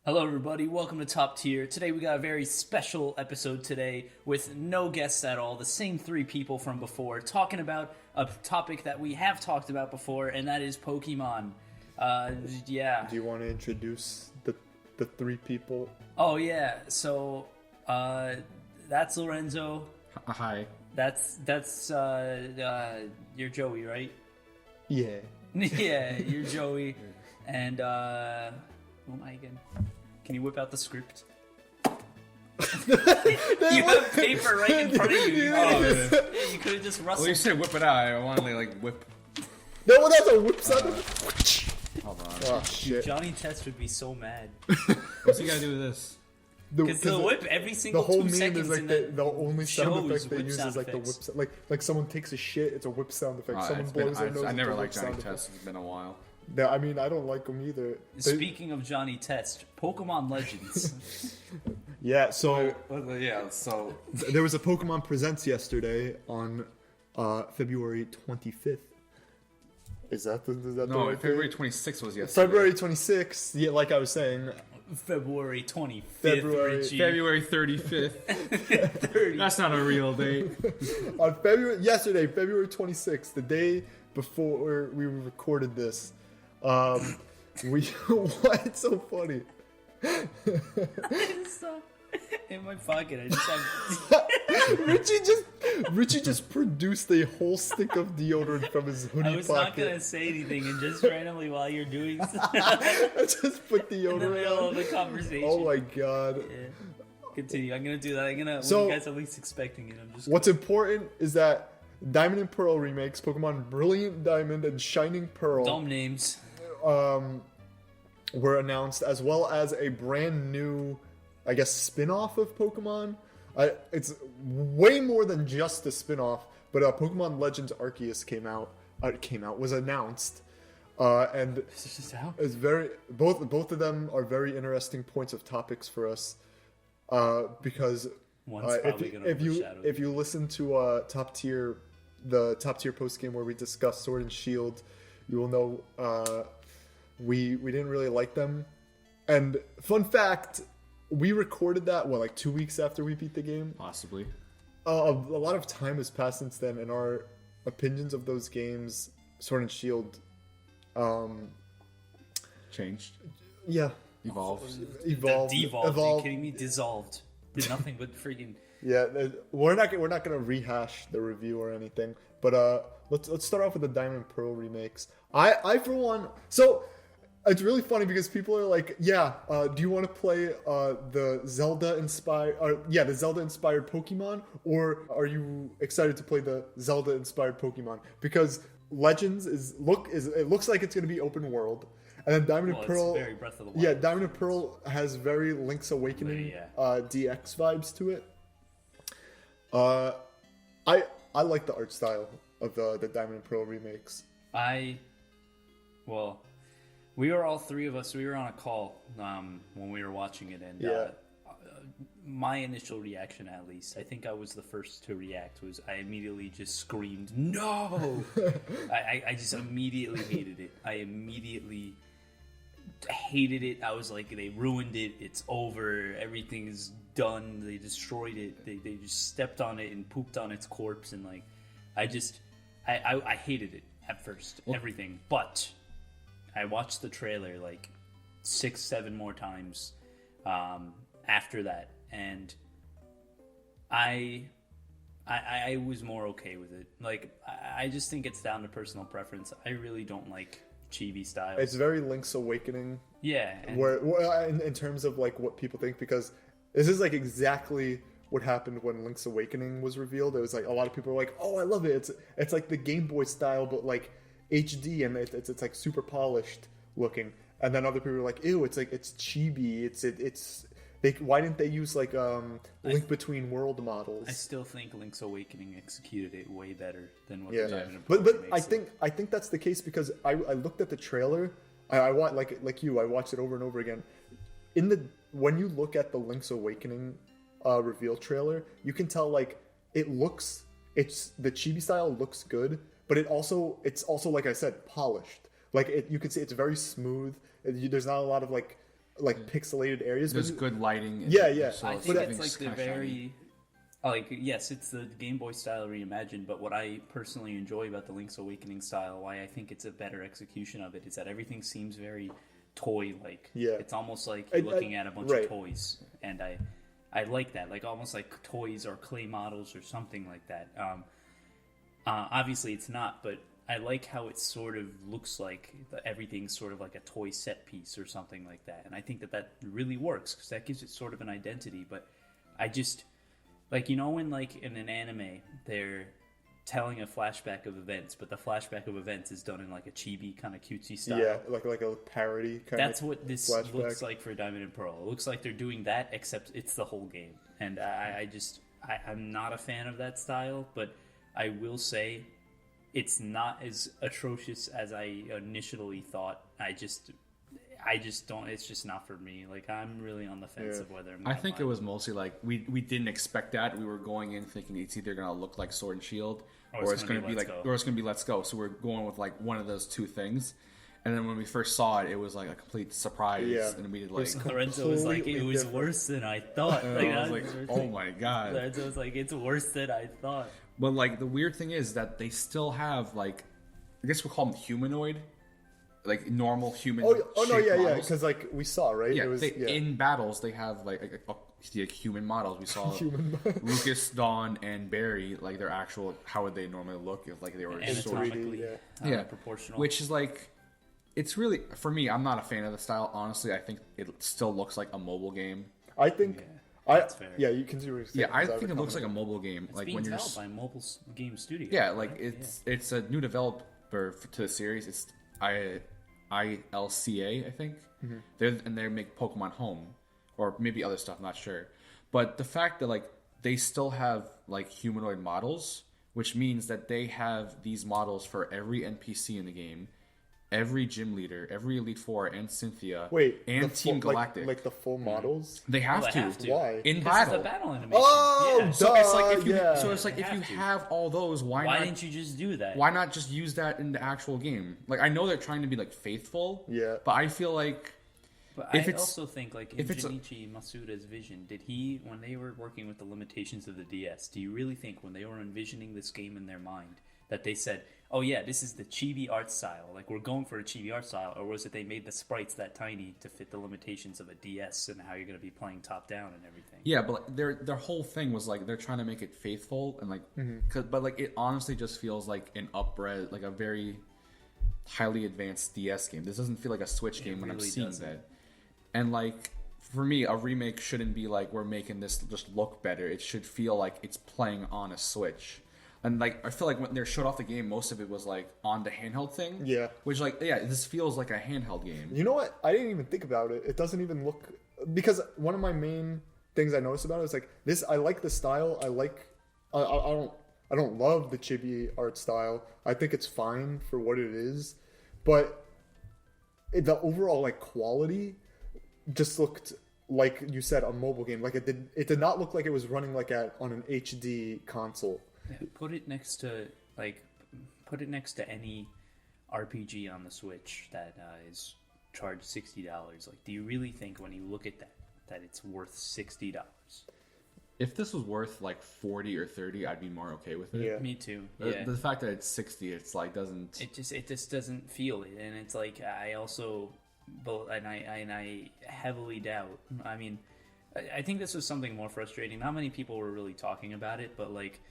Hello, everybody. Welcome to Top Tier. Today we got a very special episode today with no guests at all. The same three people from before talking about a topic that we have talked about before, and that is Pokemon. Yeah. Do you want to introduce the three people? Oh yeah. So that's Lorenzo. Hi. That's you're Joey, right? Yeah. Yeah, you're Joey. And who am I again? Can you whip out the script? You have paper right in front of you. You could have just rustled. Well, you said whip it out. I wanted to whip. No, that's a whip sound. Hold on. Oh shit. Johnny Test would be so mad. What's he got to do with this? Because the whip every single the whole 2 meme seconds is like the only sound effect they whip use sound is like effects. the whip sound. Like someone takes a shit, it's a whip sound effect. Someone blows their nose. I never it's a liked whip Johnny sound Test. effect. It's been a while. No, I mean I don't like them either. Speaking of Johnny Test, Pokemon Legends. Yeah, so So there was a Pokemon Presents yesterday on February 25th. Is that the no, right February date? 26th was yesterday. February 26th. Yeah, like I was saying. February 25th. February- Richie. February 35th. 30. That's not a real date. On yesterday, February 26th, the day before we recorded this, we why it's so funny. It's in my pocket. I just have. Richie just produced a whole stick of deodorant from his hoodie I was not pocket. gonna say anything, and just randomly while you're doing I just put in the deodorant middle on. of the conversation. Oh my god. Yeah. Continue. I'm gonna do that. When So- you guys are least expecting it, I'm just. What's important is that Diamond and Pearl remakes, Pokemon Brilliant Diamond and Shining Pearl, Dumb names. were announced, as well as a brand new, I guess, spin-off of Pokemon. It's way more than just a spin-off, but Pokemon Legends Arceus was announced, and Is this just out? it's both of them are very interesting points of topics for us, because One's probably gonna overshadow if you listen to the top tier post game where we discussed Sword and Shield, you will know we didn't really like them. And fun fact, we recorded that like 2 weeks after we beat the game. Possibly. A lot of time has passed since then, and our opinions of those games, Sword and Shield, Changed. yeah, Evolved. evolved. Devolved. Are you kidding me? Dissolved. Did nothing but freaking. Yeah, we're not gonna rehash the review or anything, but let's start off with the Diamond and Pearl remakes. I for one, so it's really funny because people are like, yeah, do you want to play the Zelda inspired Pokemon, or are you excited to play the Zelda inspired Pokemon? Because Legends it looks like it's gonna be open world. And then Diamond and Pearl, It's very Breath of the Wild. yeah, Diamond and Pearl has very Link's Awakening Yeah. DX vibes to it. I like the art style of the Diamond and Pearl remakes. Well, we were all three of us. We were on a call when we were watching it, and Yeah. my initial reaction, at least, I think I was the first to react. Was I immediately just screamed no? I just immediately hated it. I immediately hated it. I was like, they ruined it. It's over. Everything is done. They destroyed it. They just stepped on it and pooped on its corpse. And like, I hated it at first. Everything. But I watched the trailer like 6-7 more times after that, and I was more okay with it. Like, I just think it's down to personal preference. I really don't like chibi style. It's very Link's Awakening, Yeah. And in terms of like what people think, because this is like exactly what happened when Link's Awakening was revealed. It was like a lot of people were like, "Oh, I love it. It's like the Game Boy style, but like HD, and it's like super polished looking." And then other people were like, "Ew, it's chibi. Why didn't they use like Link Between World models?" I still think Link's Awakening executed it way better than what Yeah, the Diamond and Pearl but remakes did. I think that's the case because I looked at the trailer. I watched like you. I watched it over and over again. When you look at the Link's Awakening reveal trailer, you can tell like the chibi style looks good, but it's also like I said, polished. Like you can see it's very smooth. There's not a lot of like like pixelated areas. There's but good lighting. And Yeah. So I it's- think it's everything's like the kinda shiny. very, like, yes, it's the Game Boy style reimagined, but what I personally enjoy about the Link's Awakening style, why I think it's a better execution of it, is that everything seems very toy-like. Yeah. It's almost like you're looking at a bunch right. of toys, and I like that, like almost like toys or clay models or something like that. Obviously, it's not, but I like how it sort of looks like everything's sort of like a toy set piece or something like that, and I think that really works because that gives it sort of an identity. But I just like, you know, when like in an anime they're telling a flashback of events, but the flashback of events is done in like a chibi kind of cutesy style. Yeah, like a parody kind That's of. what this flashback. looks like for Diamond and Pearl. It looks like they're doing that, except it's the whole game. And I'm not a fan of that style, but I will say it's not as atrocious as I initially thought. I just don't. It's just not for me. Like, I'm really on the fence Yeah. of whether I'm I gonna think buy it was mostly like we didn't expect that. We were going in thinking it's either gonna look like Sword and Shield, or it's gonna be Let's like, Go. or it's gonna be Let's Go. So we're going with like one of those two things. And then when we first saw it, it was like a complete surprise, Yeah. and we did like, Lorenzo was like, it completely was different. worse than I thought. and I was like, oh my god. Lorenzo was like, it's worse than I thought. But like the weird thing is that they still have like, I guess we'll call them humanoid, like normal human. Oh no, shaped yeah, models. because like we saw, right? Yeah, it was in battles they have like human models. We saw Lucas, Dawn, and Barry, like their actual. How would they normally look if like they were sort of, 3D, yeah. yeah, proportional. which is like, it's really for me. I'm not a fan of the style. Honestly, I think it still looks like a mobile game. I think that's fair. Yeah, you can see what you're saying. Yeah, I 'cause think it have looks a like a mobile game. It's Like being when you're developed by Mobile Game Studio. yeah, like right? it's a new developer to the series. It's ILCA, I think. They make Pokemon Home, or maybe other stuff. Not sure, but the fact that like they still have like humanoid models, which means that they have these models for every NPC in the game, every gym leader, every Elite Four, and Cynthia. Wait, and the Team full, Galactic. like the full models. They have, Well, they to. have to. Why? In Because battle. it's a battle animation. Oh, yeah. So it's like if you yeah. so it's like They if you have to. have all those, why Why not didn't you just do that? why not just use that in the actual game? Like, I know they're trying to be like faithful, Yeah. but I feel like But if I it's- also think, like, in if it's a- Junichi Masuda's vision, did he, when they were working with the limitations of the DS, do you really think when they were envisioning this game in their mind that they said, oh yeah, this is the chibi art style, like we're going for a chibi art style, or was it they made the sprites that tiny to fit the limitations of a DS and how you're going to be playing top down and everything? yeah, but like, their whole thing was like they're trying to make it faithful and like, but like it honestly just feels like an upres, like a very highly advanced DS game. This doesn't feel like a Switch game when I'm really seeing doesn't. that. And like for me, a remake shouldn't be like we're making this just look better. It should feel like it's playing on a Switch. And like I feel like when they showed off the game, most of it was like on the handheld thing. Yeah. Which like yeah, this feels like a handheld game. You know what? I didn't even think about it. It doesn't even look, because one of my main things I noticed about it is like this. I like the style. I don't love the chibi art style. I think it's fine for what it is, but the overall like quality just looked like you said a mobile game. Like it did not look like it was running like on an HD console. Put it next to any RPG on the Switch that is charged $60. Like, do you really think when you look at that it's worth $60? If this was worth like 40 or 30, I'd be more okay with it. Yeah. Me too. The, Yeah. the fact that it's 60, it's like doesn't. It just doesn't feel it, and it's like I also, and I heavily doubt. I mean, I think this was something more frustrating. Not many people were really talking about it, but like,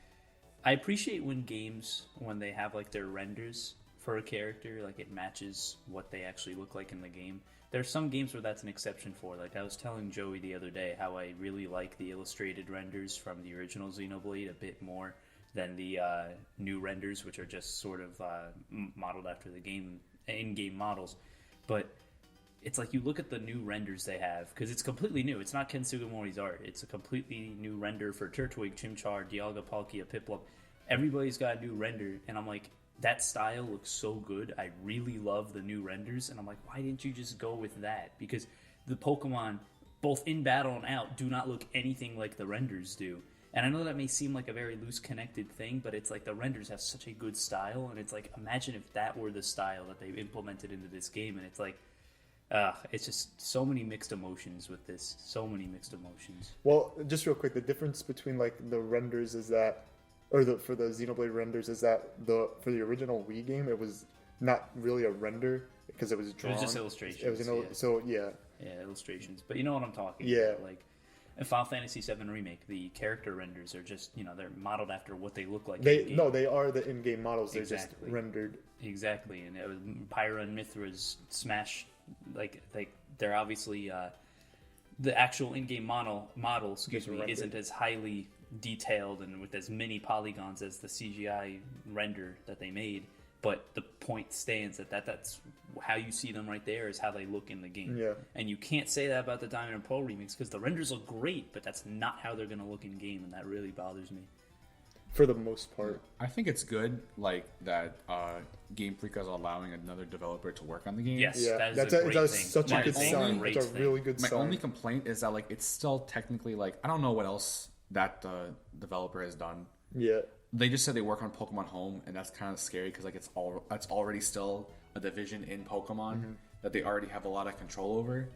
I appreciate when games when they have like their renders for a character, like it matches what they actually look like in the game. There's some games where that's an exception for. Like I was telling Joey the other day how I really like the illustrated renders from the original Xenoblade a bit more than the new renders, which are just sort of modeled after the game in-game models. But it's like you look at the new renders they have, because it's completely new. It's not Ken Sugimori's art. It's a completely new render for Turtwig, Chimchar, Dialga, Palkia, Piplup. Everybody's got a new render, and I'm like, that style looks so good. I really love the new renders, and I'm like, why didn't you just go with that? Because the Pokemon, both in battle and out, do not look anything like the renders do. And I know that may seem like a very loose connected thing, but it's like the renders have such a good style, and it's like, imagine if that were the style that they implemented into this game, and it's like, It's just so many mixed emotions with this. So many mixed emotions. Well, just real quick, the difference between like the renders is that, or for the Xenoblade renders is that for the original Wii game, it was not really a render because it was drawn. It was just illustrations. It was so yeah. Yeah, illustrations. But you know what I'm talking Yeah. about. Like, in Final Fantasy VII Remake, the character renders are just, they're modeled after what they look like in-game. They are the in-game models. They're Exactly. just rendered. Exactly. And it was Pyra and Mithra's Smash, like they're obviously, the actual in-game model, isn't as highly detailed and with as many polygons as the CGI render that they made. But the point stands that's how you see them right there is how they look in the game. Yeah. And you can't say that about the Diamond and Pearl remix because the renders look great, but that's not how they're going to look in game, and that really bothers me. For the most part. I think it's good, like, that Game Freak is allowing another developer to work on the game. Yes, Yeah, that is a great thing. such That a good is sign. great It's a thing. really good My sign. only complaint is that, like, it's still technically, like, I don't know what else that developer has done. Yeah. They just said they work on Pokemon Home, and that's kind of scary because, like, it's already still a division in Pokemon that they already have a lot of control over.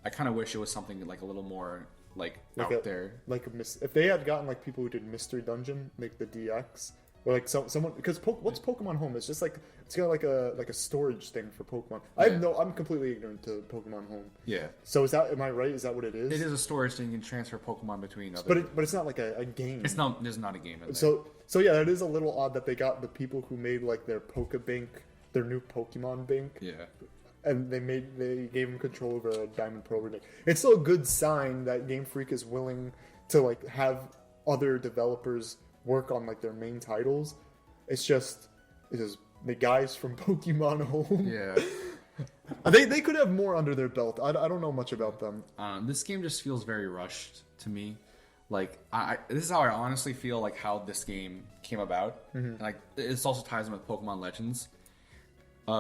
I kind of wish it was something, like, a little more, like out there. Like if they had gotten like people who did Mystery Dungeon, like the DX, or like someone because what's Pokemon Home? It's just like it's got like a storage thing for Pokemon. I'm completely ignorant to Pokemon Home. Yeah. So am I right? Is that what it is? It is a storage thing. You can transfer Pokemon between other. But it's not like a game. There's not a game in there. So yeah, it is a little odd that they got the people who made like their Pokebank, their new Pokemon Bank. Yeah. And they gave him control over a Diamond Pearl remake. It's still a good sign that Game Freak is willing to like have other developers work on like their main titles. It's just the guys from Pokemon Home. Yeah. They could have more under their belt. I don't know much about them. This game just feels very rushed to me. Like this is how I honestly feel like how this game came about. And, like this also ties in with Pokemon Legends.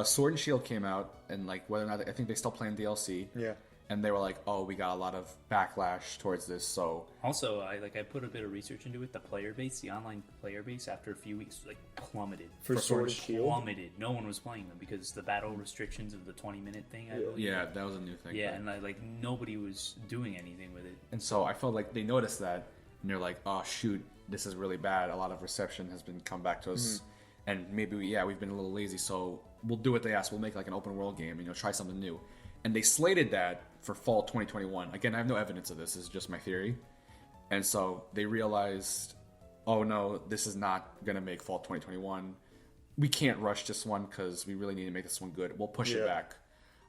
Sword and Shield came out, and like whether or not I think they still plan DLC. Yeah. And they were like, "Oh, we got a lot of backlash towards this." So Also, I put a bit of research into it. The player base, the online player base, after a few weeks, like plummeted. For Sword and Shield? Plummeted. No one was playing them because the battle restrictions of the 20-minute thing. I believe. yeah, that was a new thing. Yeah, and like nobody was doing anything with it. And so I felt like they noticed that, and they're like, "Oh shoot, this is really bad. A lot of reception has been come back to us, and maybe we've been a little lazy. So we'll do what they ask. We'll make like an open world game, try something new." And they slated that for fall 2021. Again, I have no evidence of this. This is just my theory. And so they realized, oh no, this is not gonna make fall 2021. We can't rush this one because we really need to make this one good. We'll push it back.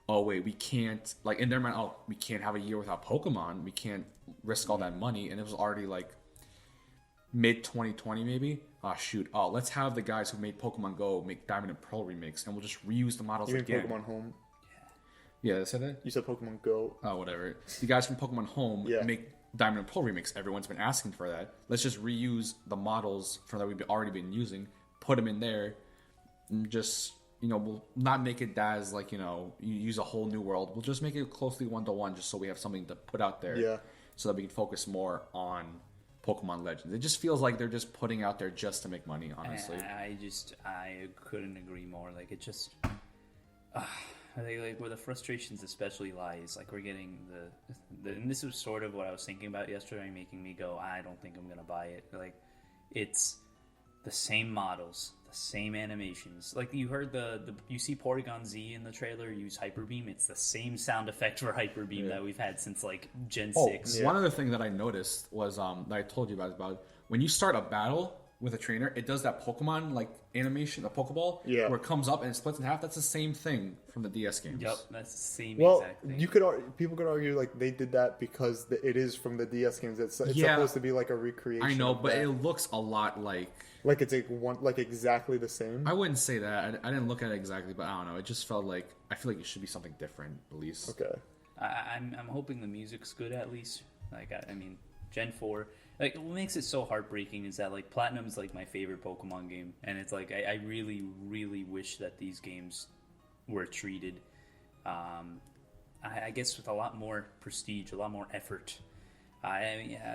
Oh wait, we can't, like in their mind, we can't have a year without Pokemon. We can't risk all that money. And it was already like mid 2020 maybe. Let's have the guys who made Pokemon Go make Diamond and Pearl remakes, and we'll just reuse the models You mean again. Pokemon Home? Yeah, they said that? You said Pokemon Go. Oh, whatever. The guys from Pokemon Home make Diamond and Pearl remakes. Everyone's been asking for that. Let's just reuse the models from that we've already been using, put them in there, and just, we'll not make it as like, you use a whole new world. We'll just make it closely one-to-one just so we have something to put out there. Yeah. So that we can focus more on Pokemon Legends. It just feels like they're just putting out there just to make money, honestly. I couldn't agree more. Like it just, I think like where the frustrations especially lies, like we're getting the and this was sort of what I was thinking about yesterday, making me go, I don't think I'm gonna buy it. Like it's the same models, the same animations. Like you heard you see Porygon Z in the trailer use Hyper Beam. It's the same sound effect for Hyper Beam that we've had since like Gen 6. One other thing that I noticed was that I told you guys about when you start a battle with a trainer, it does that Pokemon like animation, a Pokeball, where it comes up and it splits in half. That's the same thing from the DS games. Yep, that's the same Well, exact thing. people could argue like they did that because it is from the DS games. It's supposed to be like a recreation. I know, of but that. it looks a lot like it's like exactly the same. I wouldn't say that. I didn't look at it exactly, but I don't know. It just felt like I feel like it should be something different, at least. Okay. I'm hoping the music's good at least. Like I mean, Gen 4. Like what makes it so heartbreaking is that like Platinum's like my favorite Pokemon game, and it's like I really really wish that these games were treated, I guess with a lot more prestige, a lot more effort.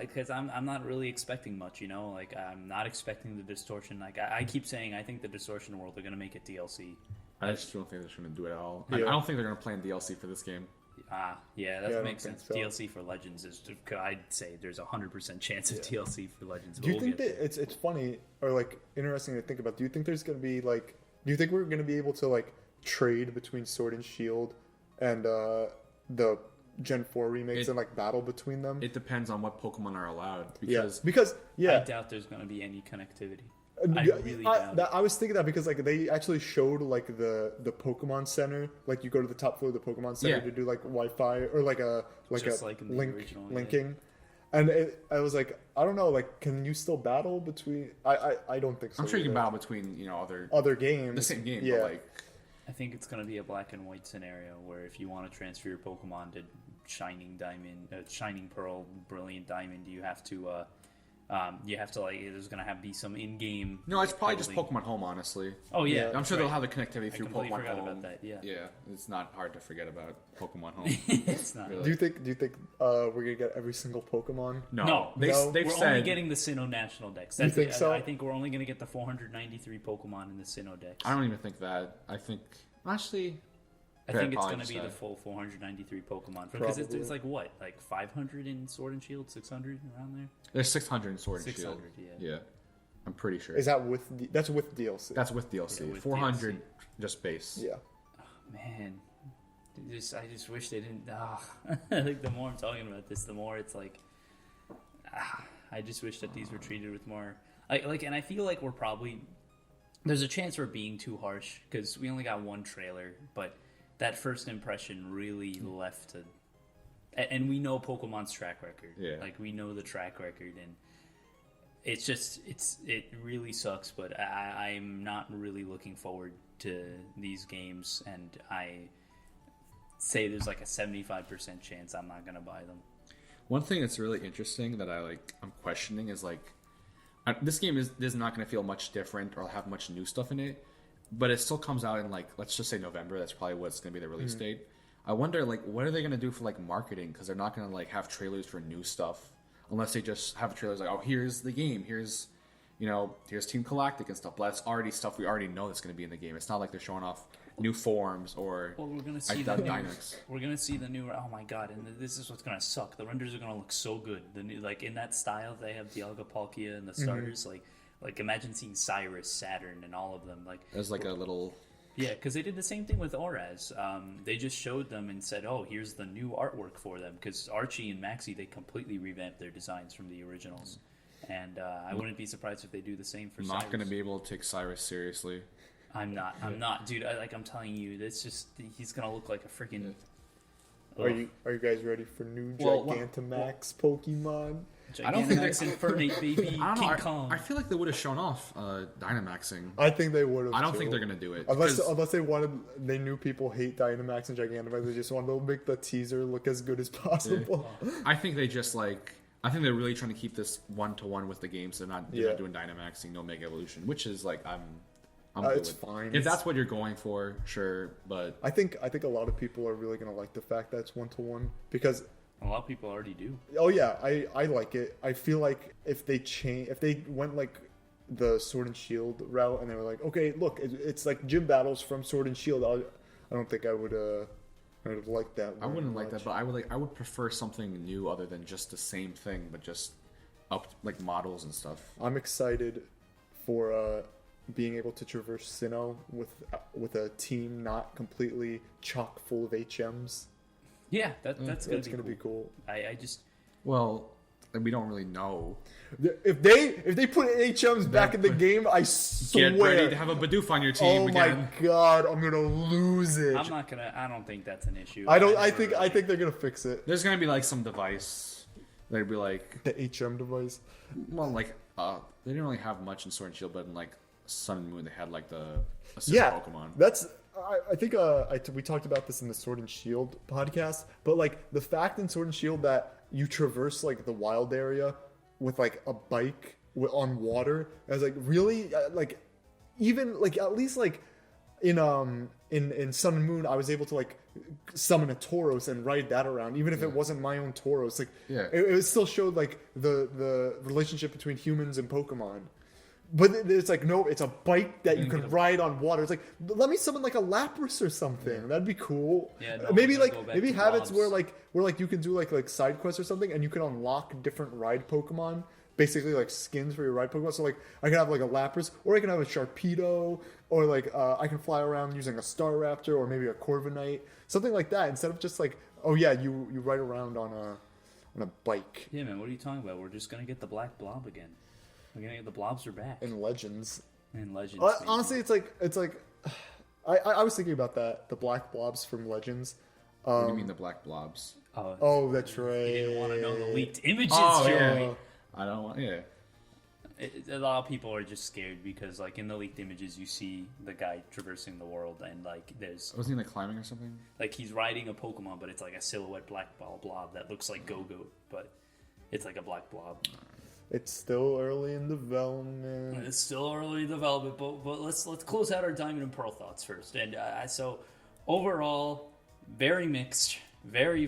Because I'm not really expecting much, Like I'm not expecting the distortion. Like I keep saying, I think the distortion world are gonna make it DLC, I just don't think they're going to do it at all. Yeah. I don't think they're going to plan DLC for this game. Yeah, I that don't makes think sense. so. DLC for Legends is, I'd say there's 100% chance of DLC for Legends. Do you but think we'll that get it's funny or like interesting to think about? Do you think there's going to be like? Do you think we're going to be able to like trade between Sword and Shield and the Gen 4 remakes and like battle between them? It depends on what Pokemon are allowed. Because I doubt there's going to be any connectivity. I really doubt it. I was thinking that because like they actually showed like the Pokemon Center, like you go to the top floor of the Pokemon Center to do like Wi-Fi or like Just a like in the link original, yeah. linking, and I was like, I don't know, like can you still battle between? I don't think so. I'm sure you can either. battle between other games, the same game, yeah. but like I think it's going to be a black and white scenario where if you want to transfer your Pokemon to Shining Diamond, Shining Pearl, Brilliant Diamond, you have to like there's going to be some in-game. no, it's probably just battling. Pokemon Home, honestly. Oh yeah, I'm sure right. they'll have the connectivity through completely Pokemon forgot Home. about that. Yeah, Yeah, it's not hard to forget about Pokemon Home. it's not. Really. Do you think we're gonna get every single Pokemon? No, they've we're said only getting the Sinnoh National Dex. You think so? I think we're only going to get the 493 Pokemon in the Sinnoh Dex. I don't even think that. I think actually, I think it's probably going to be just the that. full 493 Pokemon because it's Probably. like what, like 500 in Sword and Shield, 600 around there. There's 600 in Sword and Shield. 600, Yeah, I'm pretty sure. Is that that's with DLC? That's with DLC. Yeah, with 400 just base. yeah. Man, I just wish they didn't. Like the more I'm talking about this, the more it's like, I just wish that these were treated with more like. And I feel like we're probably there's a chance we're being too harsh because we only got one trailer, but that first impression really left and we know Pokemon's track record. Yeah. Like we know the track record, and it's just it really sucks. But I'm not really looking forward to these games, and I say there's like a 75% chance I'm not gonna buy them. One thing that's really interesting that I'm questioning is this game is not going to feel much different or have much new stuff in it, but it still comes out in let's just say November. That's probably what's going to be the release date. I wonder what are they going to do for marketing, because they're not going to have trailers for new stuff unless they just have trailers oh, here's the game, here's Team Galactic and stuff. But that's already stuff we already know that's going to be in the game. It's not like they're showing off new forms or Well, we're gonna see dynamics. We're gonna see the new. Oh my god! And this is what's gonna suck. The renders are gonna look so good. The new, in that style, they have Dialga, Palkia, and the starters. Like imagine seeing Cyrus, Saturn, and all of them. There's a little. Yeah, because they did the same thing with Oraz. They just showed them and said, "Oh, here's the new artwork for them." Because Archie and Maxie, they completely revamped their designs from the originals, and I wouldn't be surprised if they do the same for. I'm not going to be able to take Cyrus seriously. I'm not, dude. I'm telling you, that's just he's gonna look like a freaking. Are you guys ready for new Well, Gigantamax Pokemon? I don't think Gigantamax Infernape, baby. I don't know. King Kong. I feel like they would have shown off Dynamaxing. I think they would have. I don't think they're gonna do it unless they knew people hate Dynamax and Gigantamax. They just wanted to make the teaser look as good as possible. I think they just I think they're really trying to keep this 1-to-1 with the games. They're not doing Dynamaxing, no Mega Evolution, which is I'm good it's with. fine. If that's what you're going for, sure. But I think a lot of people are really gonna like the fact that it's 1-to-1 because a lot of people already do. oh yeah, I like it. I feel like if they went the Sword and Shield route and they were like, okay, look, it's like gym battles from Sword and Shield. I don't think I would have liked that. I wouldn't like much. that. But I would prefer something new other than just the same thing, but just up models and stuff. I'm excited for being able to traverse Sinnoh with a team not completely chock full of HMs. Yeah, that's gonna Be cool. I just Well, we don't really know. If they put HMs back in the game, I swear. Get ready to have a Bidoof on your team Oh again. my god, I'm gonna lose it. I'm not gonna. I don't think that's an issue. I think they're gonna fix it. There's gonna be some device. They'd be The HM device. well, they didn't really have much in Sword and Shield, but in Sun and Moon, they had the assist Pokemon. That's. I think we talked about this in the Sword and Shield podcast, but the fact in Sword and Shield that you traverse the wild area with a bike on water, I was really even at least in Sun and Moon I was able to summon a Tauros and ride that around, even if it wasn't my own Tauros. Yeah. It still showed the relationship between humans and Pokemon. But it's like, no, it's a bike that you You can can- ride on water. It's like, let me summon like a Lapras or something. That'd be cool. Yeah, no, maybe we're gonna go back maybe to have it blobs. where you can do like side quests or something, and you can unlock different ride Pokemon. Basically, like skins for your ride Pokemon. So like, I can have like a Lapras, or I can have a Sharpedo, or like I can fly around using a Staraptor, or maybe a Corviknight, something like that. Instead of just like, oh yeah, you ride around on a bike. Yeah, man, what are you talking about? We're just gonna get the black blob again. We're gonna get the blobs are back In Legends. in Legends. Honestly, it's like I was thinking about that, the black blobs from Legends. What do you mean the black blobs? Oh, that's right. You didn't want to know the leaked images, Oh, Joey. yeah. I don't want. Yeah. A lot of people are just scared because, like, in the leaked images, you see the guy traversing the world, and like, there's Wasn't he like climbing or something? like he's riding a Pokemon, but it's like a silhouette black blob that looks like Go-Go, but it's like a black blob. It's still early in development. It's still early development, but let's close out our Diamond and Pearl thoughts first. And so overall, very mixed, very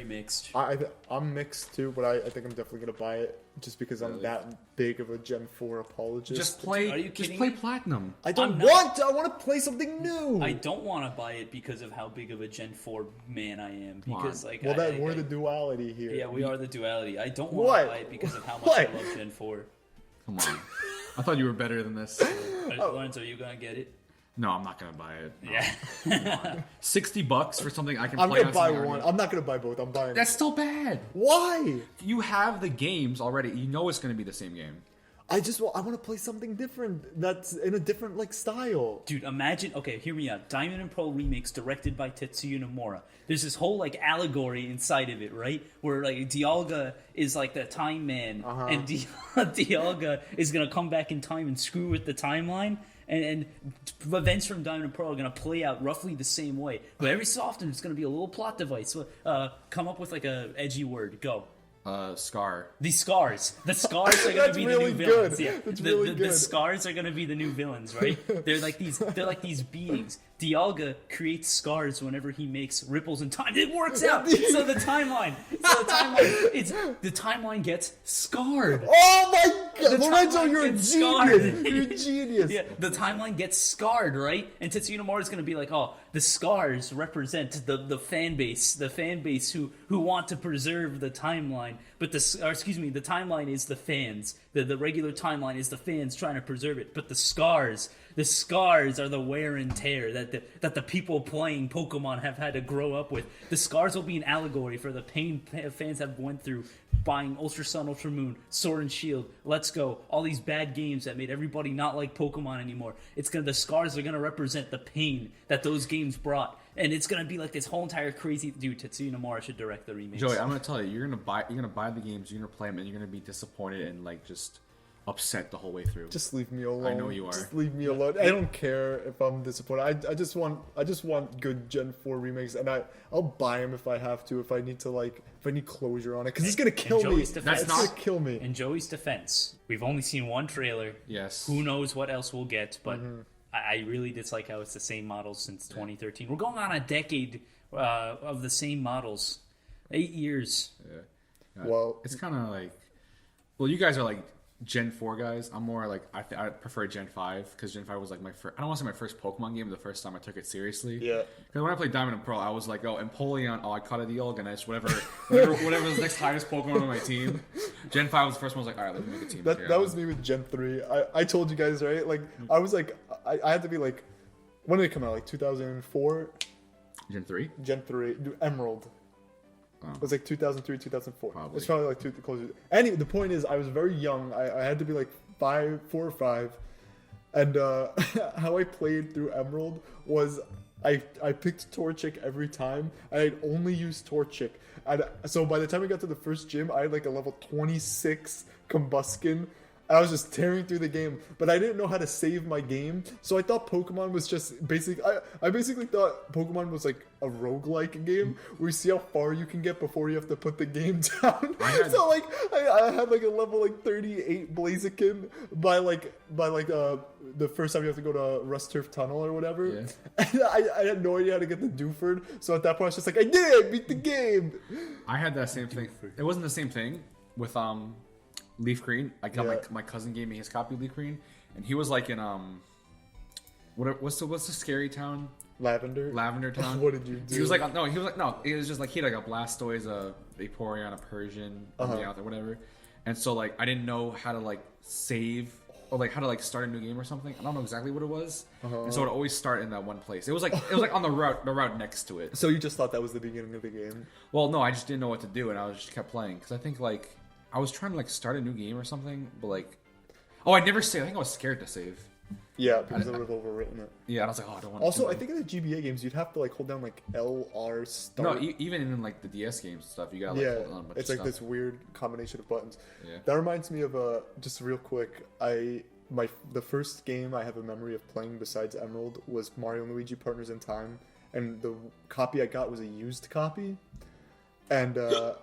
mixed. I'm mixed too, but I think I'm definitely gonna buy it just because I'm Really? that big of a Gen 4 apologist. Just play. Are you Just kidding play me? platinum. I don't I'm not- want to. I want to play something new. I don't want to buy it because of how big of a Gen 4 man I am. Come on. Because like, well, we're the duality here. yeah, we are the duality. I don't want What? to buy it because of how much What? I love Gen 4. Come on. I thought you were better than this. Lorenzo, are you gonna get it? No, I'm not gonna buy it. No. Yeah. $60 for something I can I'm play gonna on buy something I one. already- I'm not gonna buy both. I'm buying. That's still bad. Why? You have the games already. You know it's gonna be the same game. I want to play something different. That's in a different like style. Dude, imagine. Okay, hear me out. Diamond and Pearl remakes directed by Tetsuya Nomura. There's this whole like allegory inside of it, right? Where like Dialga is like the time man, and Dialga is gonna come back in time and screw with the timeline. And events from Diamond and Pearl are going to play out roughly the same way. But every so often, it's going to be a little plot device. Come up with like a edgy word. Go. Scar. The scars. The scars are going to That's be really the new villains. good. Yeah. That's the, really the good. scars are going to be the new villains, right? They're like these beings. Dialga creates scars whenever he makes ripples in time. It works out. So the timeline gets scarred. Oh my God, The Lorenzo, timeline you're a gets genius. scarred. You're a genius. Yeah, the timeline gets scarred, right? And Tetsuya Nomura is going to be like, oh, the scars represent the fan base who want to preserve the timeline, but the timeline is the fans. The regular timeline is the fans trying to preserve it, but the scars are the wear and tear that the people playing Pokemon have had to grow up with. The scars will be an allegory for the pain fans have went through buying Ultra Sun, Ultra Moon, Sword and Shield, Let's Go, all these bad games that made everybody not like Pokemon anymore. The scars are gonna represent the pain that those games brought, and it's gonna be like this whole entire crazy. Dude, Tetsuya Nomura should direct the remakes. Joey, I'm gonna tell you, you're gonna buy the games, you're gonna play them, and you're gonna be disappointed and like just upset the whole way through. Just leave me alone. I know you are. Just leave me alone. I don't care if I'm disappointed. I just want good Gen 4 remakes, and I'll buy them if I have to. If I need closure on it, because it's gonna kill me. Joey's defense- It's gonna kill me. In Joey's defense, we've only seen one trailer. Yes. Who knows what else we'll get, but I really dislike how it's the same models since 2013. We're going on a decade of the same models. 8 years. Yeah. Well, It's kind of like, well, you guys are like Gen 4 guys. I'm more like I prefer Gen 5 because Gen 5 was like my first. I don't want to say my first Pokemon game, but the first time I took it seriously. yeah. Because when I played Diamond and Pearl, I was like, oh, Empoleon, oh, I caught a Dialga, whatever was the next highest Pokemon on my team. Gen 5 was the first one. I was like, all right, let me make a team. here. That was me with Gen 3. I told you guys, right? Like I was like I had to be like, when did it come out? Like 2004. Gen 3. Gen 3 Emerald. Oh. It was like 2003, 2004. Probably. It's probably like too close. Anyway, the point is, I was very young. I had to be like 4 or 5, and how I played through Emerald was I picked Torchic every time. I'd only use Torchic, and so by the time we got to the first gym, I had like a level 26 Combuskin. I was just tearing through the game, but I didn't know how to save my game, so I thought Pokemon was just basically... I basically thought Pokemon was like a roguelike game, where you see how far you can get before you have to put the game down. So like, I had like a level like 38 Blaziken by the first time you have to go to Rust Turf Tunnel or whatever. Yeah. And I had no idea how to get the Dewford, so at that point I was just like, I did! Beat the game! I had that same thing. It wasn't the same thing with Leaf Green. I got Yeah. my cousin gave me his copy of Leaf Green, and he was like in what's the scary town? Lavender Town. What did you do? He was like it was just like he had like a Blastoise, a Vaporeon, a Persian, a Meowth, or whatever. And so like I didn't know how to like save or like how to like start a new game or something. I don't know exactly what it was. And so it would always start in that one place. It was like on the route next to it. So you just thought that was the beginning of the game? Well, no, I just didn't know what to do, and I just kept playing because I think like I was trying to like start a new game or something, but like I never saved. I think I was scared to save. Yeah, because they would have overwritten it. Yeah, and I was like, I don't want to. Also, I think in the GBA games, you'd have to like hold down like LR start. No, even in like the DS games and stuff, you gotta like hold on a bunch it's of like stuff. this weird combination of buttons. Yeah. That reminds me of just real quick. The first game I have a memory of playing besides Emerald was Mario and Luigi Partners in Time, and the copy I got was a used copy, and the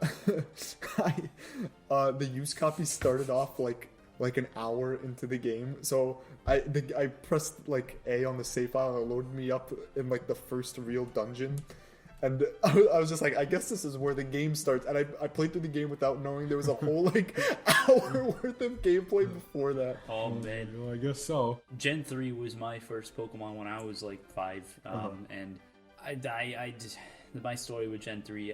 used copy started off like an hour into the game. So I pressed like A on the save file and it loaded me up in like the first real dungeon. And I was just like, I guess this is where the game starts. And I played through the game without knowing there was a whole like hour worth of gameplay before that. Oh man, Well, I guess so. Gen 3 was my first Pokemon when I was like 5, and I just, my story with Gen 3,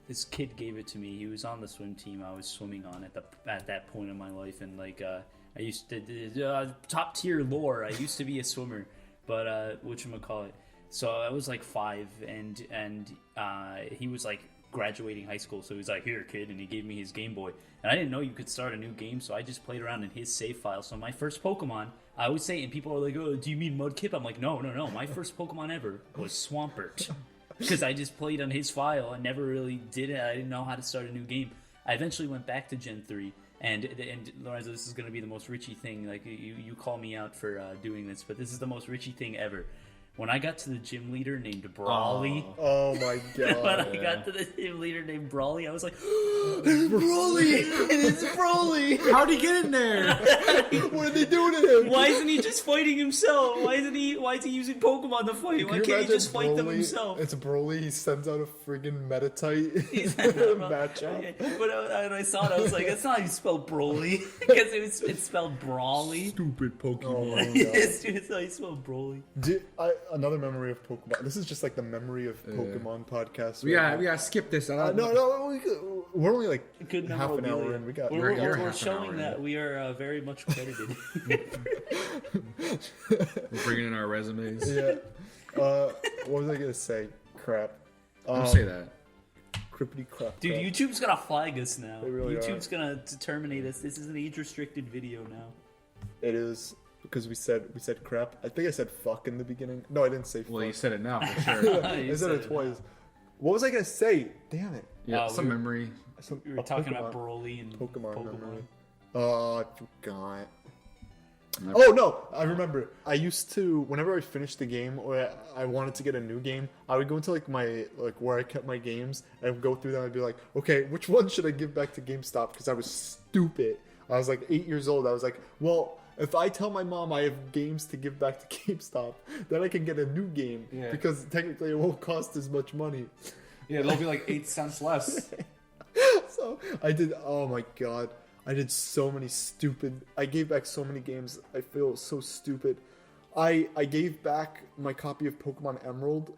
this kid gave it to me. He was on the swim team I was swimming on at that point in my life, and like I used to top tier lore. I used to be a swimmer, but whatchamacallit. So I was like 5, and he was like graduating high school, so he was like, "Here, kid," and he gave me his Game Boy. And I didn't know you could start a new game, so I just played around in his save file. So my first Pokemon, I always say, and people are like, "Oh, do you mean Mudkip?" I'm like, no. My first Pokemon ever was Swampert. Because I just played on his file and never really did it. I didn't know how to start a new game. I eventually went back to Gen 3, and Lorenzo, this is going to be the most Richie thing. Like, you call me out for doing this, but this is the most Richie thing ever. When I got to the gym leader named Brawly, Oh my god. when I got to the gym leader named Brawly, I was like, it's Brawly! It's Brawly! How'd he get in there? What are they doing to him? Why isn't he just fighting himself? Why is he using Pokemon to fight? Why Can you can't he imagine just fight them Broly? himself? It's Broly. He sends out a friggin' Metatite matchup. But when I saw it, I was like, that's not how you spell Broly. Because it's spelled Brawly. Stupid Pokemon. Oh my god. Yes, dude, it's how you spell Broly. Another memory of Pokemon. This is just like the memory of Pokemon podcast. We right gotta skip this. I don't No, we're only like Good half an hour memorabilia. in. We got. We're you're half an showing hour that in. we are very much credited. We're bringing in our resumes. Yeah. What was I gonna say? Crap. Don't say that. Crippity crap. Dude, crap. YouTube's gonna flag us now. They really YouTube's gonna terminate us. This is an age-restricted video now. It is because we said crap. I think I said fuck in the beginning. No, I didn't say fuck. Well, you said it now for sure. You I said it now. twice. What was I gonna say? Damn it. Yeah, some memory. We were talking about Broly and Pokemon Pokemon. memory. Oh, I forgot. Oh no, I remember. I used to, whenever I finished the game or I wanted to get a new game, I would go into where I kept my games and go through them and be like, okay, which one should I give back to GameStop? Because I was stupid. I was like 8 years old. I was like, well, if I tell my mom I have games to give back to GameStop, then I can get a new game because technically it won't cost as much money. Yeah, it'll be like 8 cents less. So I did. Oh my god. I did so many I gave back so many games. I feel so stupid. I gave back my copy of Pokemon Emerald,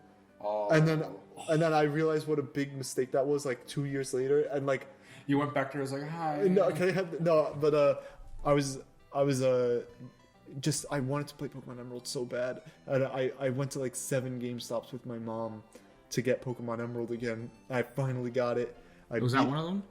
and then I realized what a big mistake that was. Like 2 years later, and like You went back to her, was like, hi. no, can I have no? But I was just I wanted to play Pokemon Emerald so bad, and I went to like 7 GameStops with my mom to get Pokemon Emerald again. I finally got it. Was that one of them?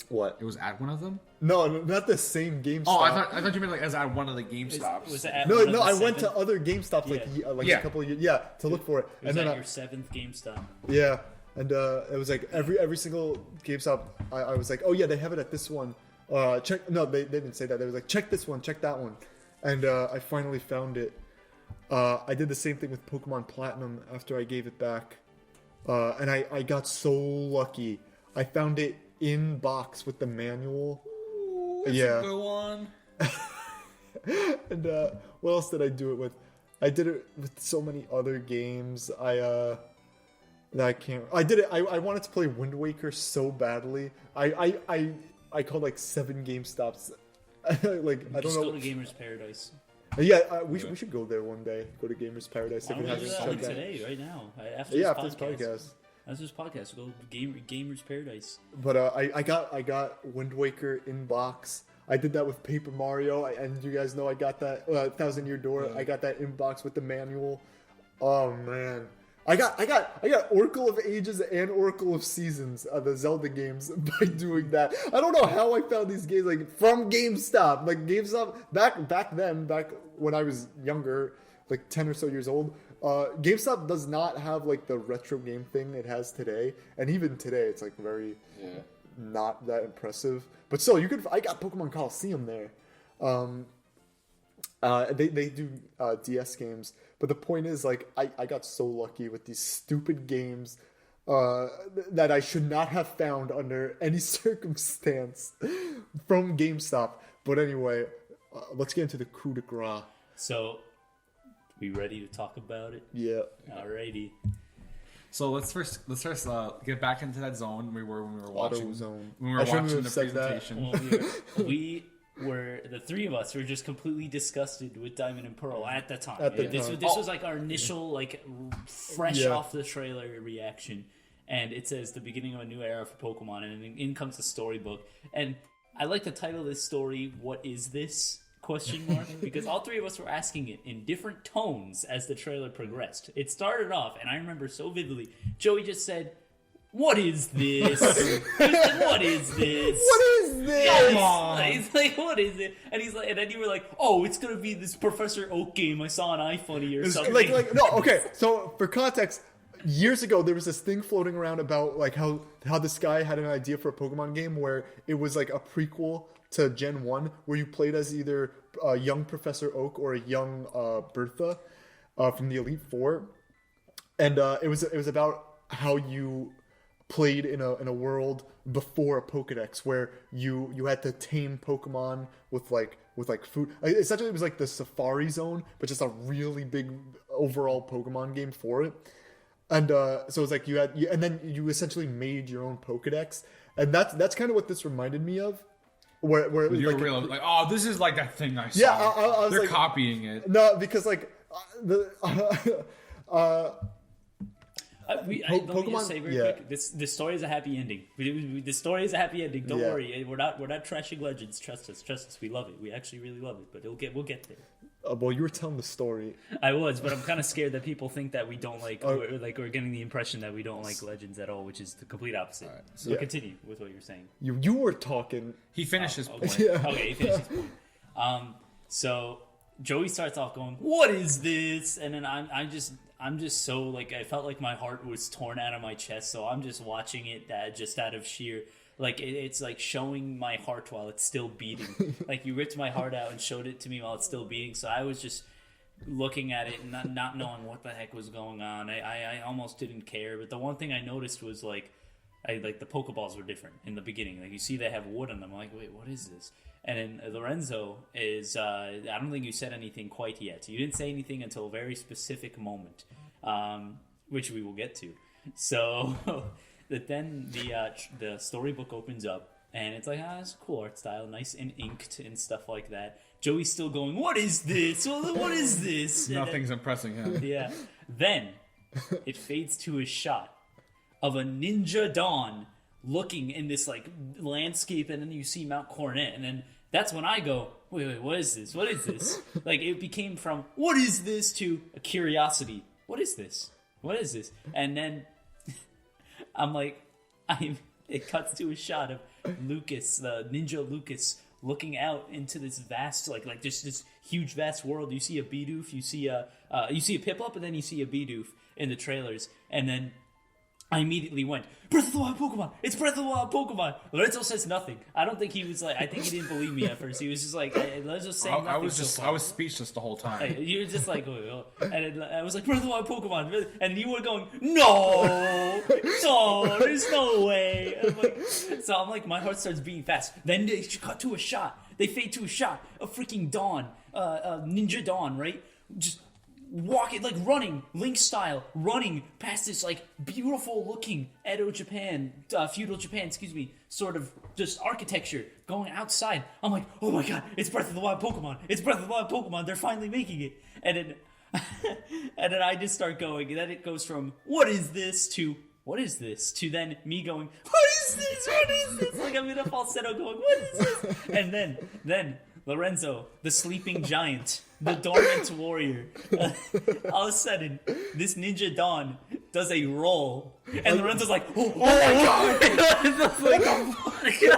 What? It was at one of them? No, not the same GameStop. Oh, I thought you meant like as at one of the GameStops. Was it at No, one of no, the I went to seven- other GameStops like Yeah. a couple of years, to look for it, Was and then that your 7th GameStop? yeah, and it was like every single GameStop, I was like, oh yeah, they have it at this one. Check. No, they didn't say that. They was like, check this one, check that one, and I finally found it. I did the same thing with Pokemon Platinum after I gave it back, and I got so lucky. I found it in box with the manual. Yeah. Go on. And what else did I do it with? I did it with so many other games. I did it. I wanted to play Wind Waker so badly. I called like 7 GameStops Like I don't Just know. go to Gamers Paradise. Yeah, we should go there one day. Go to Gamers Paradise. Why If don't it we do hasn't that like shut down. today, right now? After Yeah, this after this podcast. After this podcast, we'll go Gamers Paradise. But I got Wind Waker in box. I did that with Paper Mario, and you guys know I got that Thousand Year Door. Yeah. I got that in box with the manual. Oh man, I got Oracle of Ages and Oracle of Seasons, the Zelda games, by doing that. I don't know how I found these games, like from GameStop. Like GameStop back when I was younger, like 10 or so years old. GameStop does not have like the retro game thing it has today, and even today it's like very not that impressive. But still, I got Pokemon Coliseum there. They do DS games, but the point is, like, I got so lucky with these stupid games that I should not have found under any circumstance from GameStop. But anyway, let's get into the coup de grace. So, we ready to talk about it? Yeah. Alrighty. So let's first get back into that zone we were when we were watching AutoZone. when we were I shouldn't watching have the said that. presentation. Well, we were the three of us were just completely disgusted with Diamond and Pearl at the time. At the this time. this was like our initial like fresh Yeah. off the trailer reaction, and it says the beginning of a new era for Pokemon, and then in comes the storybook. And I like the title of this story. What is this? Question mark, because all three of us were asking it in different tones as the trailer progressed. It started off, and I remember so vividly. Joey just said, "What is this? What is this? What is this? Come on!" He's like, "What is it?" And he's like, and then you were like, "Oh, it's gonna be this Professor Oak game I saw on iFunny or something." No, okay. So for context, years ago there was this thing floating around about like how this guy had an idea for a Pokemon game where it was like a prequel to Gen 1 where you played as either a young Professor Oak or a young Bertha from the Elite Four, and it was about how you played in a world before a Pokedex where you had to tame Pokemon with food. Essentially, it was like the Safari Zone, but just a really big overall Pokemon game for it. And so it's like and then you essentially made your own Pokedex, and that's kind of what this reminded me of. Where it was You were like, real like, oh, this is like that thing I saw. Yeah, I was They're like- copying it. no, because like Let me Pokemon- just say very yeah. quick. This story is a happy ending. This story is a happy ending. Don't Yeah. worry. We're not trashing Legends. Trust us. We love it. We actually really love it. But we'll get there. well, you were telling the story. I was, but I'm kind of scared that people think that we don't like, we're getting the impression that we don't like Legends at all, which is the complete opposite. So Yeah. continue with what you're saying. You were talking. He finished his point. Okay, okay, he finished his point. So Joey starts off going, "What is this?" And then I'm just so like I felt like my heart was torn out of my chest. So I'm just watching it just out of sheer like it's like showing my heart while it's still beating. Like you ripped my heart out and showed it to me while it's still beating. So I was just looking at it and not knowing what the heck was going on. I almost didn't care. But the one thing I noticed was like the Pokeballs were different in the beginning. Like you see they have wood on them. I'm like, wait, what is this? And then Lorenzo is, I don't think you said anything quite yet. You didn't say anything until a very specific moment, which we will get to. So then the storybook opens up, and it's like, it's a cool art style, nice and inked and stuff like that. Joey's still going, "What is this? What is this?" And Nothing's impressing him. yeah. Then it fades to a shot of a Ninja Dawn looking in this like landscape, and then you see Mount Coronet, and then that's when I go, wait, what is this? What is this? Like it became from "what is this" to a curiosity. What is this? What is this? And then I'm like, it cuts to a shot of Lucas, the Ninja Lucas, looking out into this vast, like just this huge, vast world. You see a Bidoof, you see a Piplup, and then you see a Bidoof in the trailers, and then I immediately went, "Breath of the Wild Pokemon! It's Breath of the Wild Pokemon!" Lorenzo says nothing. I don't think he was like, I think he didn't believe me at first. He was just like, Lorenzo's saying nothing. I was speechless the whole time. You were just like, oh. And I was like, "Breath of the Wild Pokemon," and you were going, "No, there's no way." I'm like, my heart starts beating fast. Then they cut to a shot. They fade to a shot of freaking Dawn, Ninja Dawn, right? Just walking, like running, Link style, running past this like beautiful looking feudal Japan, sort of just architecture going outside. I'm like, oh my god, it's Breath of the Wild Pokemon. It's Breath of the Wild Pokemon. They're finally making it. And then, and then I just start going, and then it goes from, what is this, to what is this, to then me going, what is this? What is this? Like I'm in a falsetto going, what is this? And then Lorenzo, the sleeping giant, the dormant warrior, all of a sudden, this Ninja Dawn does a roll, and Lorenzo's like, oh my god! Lorenzo's like,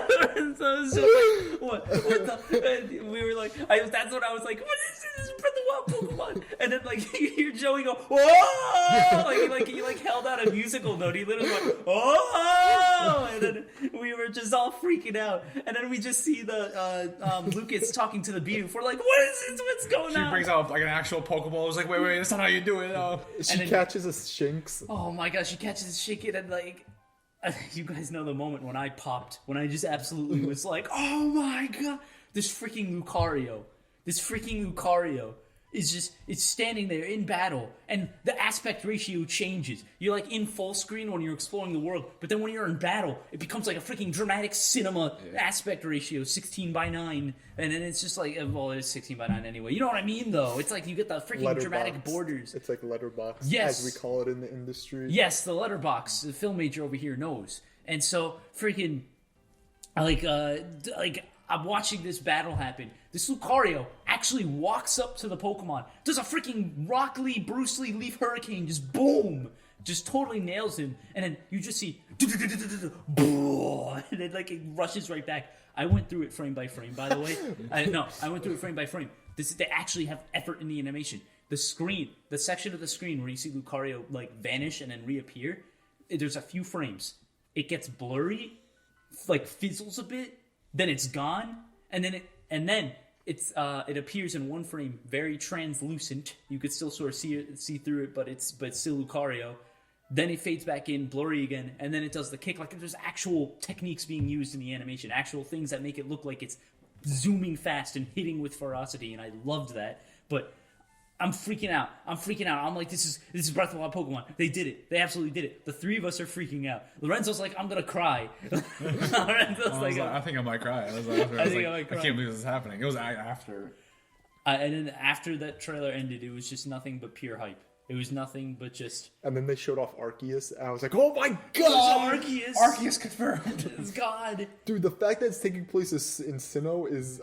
Lorenzo's just like, what the? And we were like, that's what I was like, what is this? Breath of the Wild Pokemon! And then like you hear Joey go, whoa! Like he held out a musical note. He literally went, oh! And then we were just all freaking out. And then we just see the Lucas talking to the Mew. We're like, what is this? What's going on? She brings out like an actual Pokeball. I was like, wait, that's not how you do it. She catches a Shinx. Oh my gosh, she catches a Shinx and like, you guys know the moment when I popped, when I just absolutely was like, oh my god, this freaking Lucario it's standing there in battle, and the aspect ratio changes. You're like in full screen when you're exploring the world, but then when you're in battle, it becomes like a freaking dramatic cinema aspect ratio, 16:9, and then it's just like, well, it's 16:9 anyway. You know what I mean, though? It's like you get the freaking dramatic borders. It's like letterbox, yes, as we call it in the industry. Yes, the letterbox. The film major over here knows, and so freaking like I'm watching this battle happen. This Lucario actually walks up to the Pokemon, does a freaking Rock Lee, Bruce Lee, Leaf Hurricane, just boom, just totally nails him, and then you just see, and then like it rushes right back. I went through it frame by frame, by the way. I went through it frame by frame. They actually have effort in the animation. The screen, the section of the screen where you see Lucario like vanish and then reappear, there's a few frames. It gets blurry, like fizzles a bit, then it's gone, and then it appears in one frame, very translucent. You could still sort of see through it, but it's still Lucario. Then it fades back in, blurry again, and then it does the kick. Like there's actual techniques being used in the animation, actual things that make it look like it's zooming fast and hitting with ferocity, and I loved that. But I'm freaking out. I'm like, this is Breath of the Wild Pokemon. They did it. They absolutely did it. The three of us are freaking out. Lorenzo's like, I'm gonna cry. I think I might cry. I can't believe this is happening. It was after. And then after that trailer ended, it was just nothing but pure hype. It was nothing but just... And then they showed off Arceus, and I was like, oh my god! Arceus confirmed! It's God! Dude, the fact that it's taking place in Sinnoh is